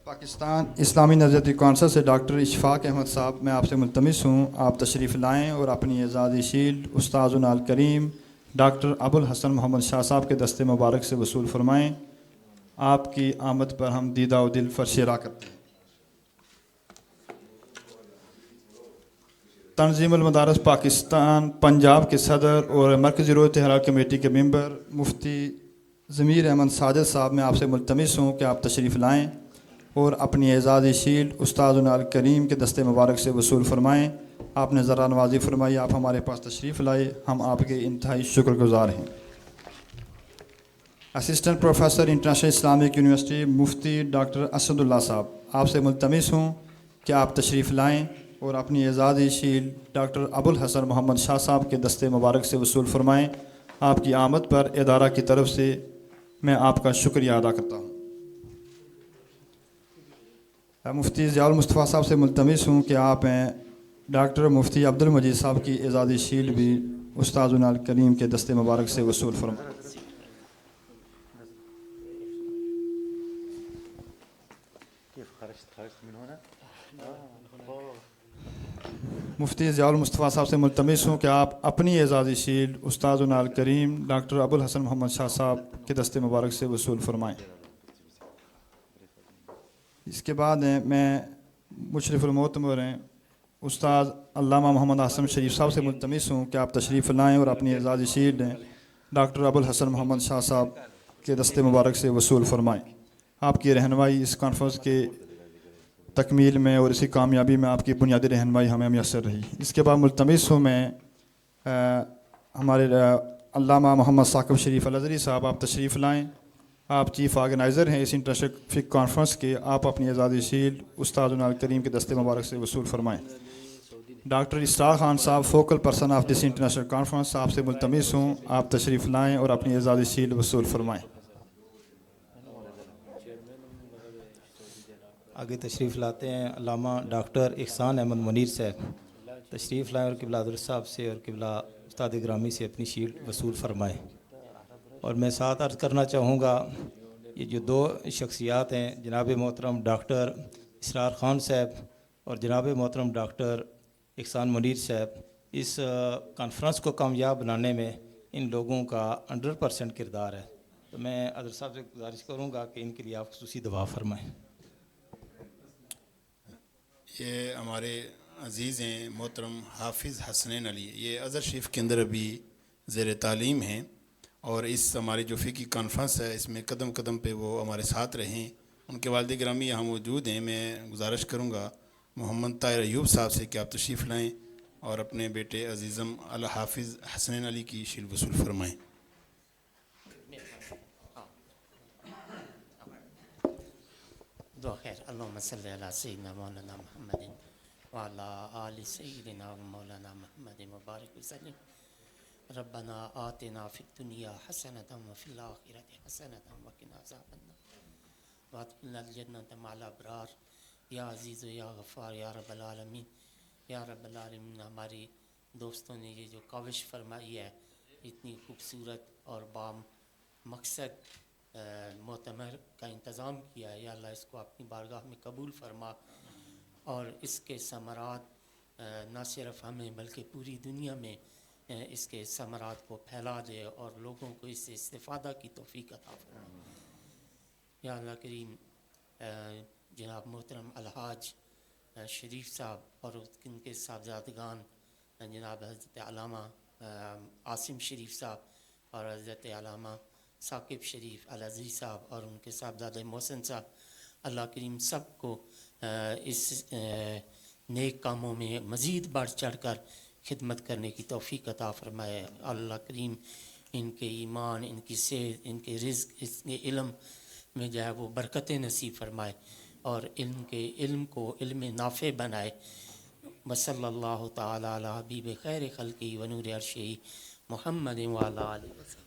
پاکستان اسلامی نظریاتی کونسل سے ڈاکٹر اشفاق احمد صاحب میں آپ سے ملتمس ہوں آپ تشریف لائیں اور اپنی اعزازی شیلڈ استاذنا الکریم ڈاکٹر ابوالحسن محمد شاہ صاحب کے دست مبارک سے وصول فرمائیں. آپ کی آمد پر ہم دیدہ و دل فرش را کرتے ہیں. تنظیم المدارس پاکستان پنجاب کے صدر اور مرکزی رویت حلال کمیٹی کے ممبر مفتی ضمیر احمد ساجد صاحب میں آپ سے ملتمس ہوں کہ آپ تشریف لائیں اور اپنی اعزازی شیلڈ استاذنا الکریم کے دست مبارک سے وصول فرمائیں. آپ نے ذرا نوازی فرمائی، آپ ہمارے پاس تشریف لائے، ہم آپ کے انتہائی شکر گزار ہیں. Assistant professor international Islamic university مفتی ڈاکٹر اسد اللہ صاحب آپ سے ملتمس ہوں کہ آپ تشریف لائیں اور اپنی اعزازی شیلڈ ڈاکٹر ابوالحسن محمد شاہ صاحب کے دست مبارک سے وصول فرمائیں. آپ کی آمد پر ادارہ کی طرف سے میں آپ کا شکریہ ادا کرتا ہوں. مفتی ضیاء المصطفیٰ صاحب سے ملتمس ہوں کہ آپ ڈاکٹر مفتی عبد المجید صاحب کی اعزازی شیلڈ بھی استاذنا الکریم کے دست مبارک سے وصول فرمائیں. مفتی ضیاء المصطفیٰ صاحب سے ملتمس ہوں کہ آپ اپنی اعزازی شیلڈ استاذنا الکریم ڈاکٹر ابوالحسن محمد شاہ صاحب کے دست مبارک سے وصول فرمائیں. اس کے بعد میں مشرف المعتمر ہیں استاد علامہ محمد احسن شریف صاحب سے ملتمس ہوں کہ آپ تشریف لائیں اور اپنی اعزازی شیلڈ ڈاکٹر ابوالحسن محمد شاہ صاحب کے دست مبارک سے وصول فرمائیں. آپ کی رہنمائی اس کانفرنس کے تکمیل میں اور اسی کامیابی میں آپ کی بنیادی رہنمائی ہمیں میسر رہی. اس کے بعد ملتمس ہوں میں ہمارے علامہ محمد ثاقب شریف الازہری صاحب، آپ تشریف لائیں. آپ چیف آرگنائزر ہیں اس انٹرنیشنل فقہ کانفرنس کے. آپ اپنی اعزازی شیلڈ استاذنا الکریم کے دست مبارک سے وصول فرمائیں. ڈاکٹر اسرار خان صاحب focal person of this international conference آپ سے ملتمس ہوں آپ تشریف لائیں اور اپنی اعزازی شیلڈ وصول فرمائیں. آگے تشریف لاتے ہیں علامہ ڈاکٹر احسان احمد منیر صاحب، تشریف لائیں اور قبلہ حضرت صاحب سے اور قبلہ استاد گرامی سے اپنی شیلڈ وصول فرمائیں. اور میں ساتھ عرض کرنا چاہوں گا یہ جو دو شخصیات ہیں جناب محترم ڈاکٹر اسرار خان صاحب اور جناب محترم ڈاکٹر احسان منیر صاحب، اس کانفرنس کو کامیاب بنانے میں ان لوگوں کا 100% کردار ہے. تو میں حضرت صاحب سے گزارش کروں گا کہ ان کے لیے آپ خصوصی دعا فرمائیں. یہ ہمارے عزیز ہیں محترم حافظ حسنین علی، یہ ازہر شریف کے اندر ابھی زیر تعلیم ہیں اور اس ہماری جو فقہی کانفرنس ہے اس میں قدم قدم پہ وہ ہمارے ساتھ رہیں. ان کے والد گرامی یہاں موجود ہیں. میں گزارش کروں گا محمد طاہر ایوب صاحب سے کہ آپ تشریف لائیں اور اپنے بیٹے عزیزم الحافظ حسنین علی کی شیلڈ وصول فرمائیں. دعا خیر. اللہم صلی علی سیدنا مولانا محمد وعلی آل سیدنا مولانا محمد مبارک وسلم. ربنا آتنا فی الدنیا حسنۃ وفی الآخرۃ حسنۃ وقنا عذاب النار وادخلنا الجنۃ مع الابرار. یا عزیز و یا غفار یا رب العالمین. یا رب العالمین، ہماری دوستوں نے یہ جو کاوش فرمائی ہے، اتنی خوبصورت اور بام مقصد معتمر کا انتظام کیا ہے، یا اللہ اس کو اپنی بارگاہ میں قبول فرما اور اس کے ثمرات نہ صرف ہمیں بلکہ پوری دنیا میں اس کے ثمرات کو پھیلا دے اور لوگوں کو اس سے استفادہ کی توفیق عطا فرما. یا اللہ کریم، جناب محترم الحاج شریف صاحب اور ان کے صاحبزادگان جناب حضرت علامہ عاصم شریف صاحب اور حضرت علامہ ثاقب شریف الازہری صاحب اور ان کے صاحبزادہ محسن صاحب، اللہ کریم سب کو اس نیک کاموں میں مزید بڑھ چڑھ کر خدمت کرنے کی توفیق عطا فرمائے. اللہ کریم ان کے ایمان، ان کی صحت، ان کے رزق، ان کے علم میں جو ہے وہ برکتیں نصیب فرمائے اور علم کے علم کو علم نافع بنائے. وصلی اللہ تعالی علی حبیب خیر خلقی و نور عرشی محمد وعلی آلہ وسلم.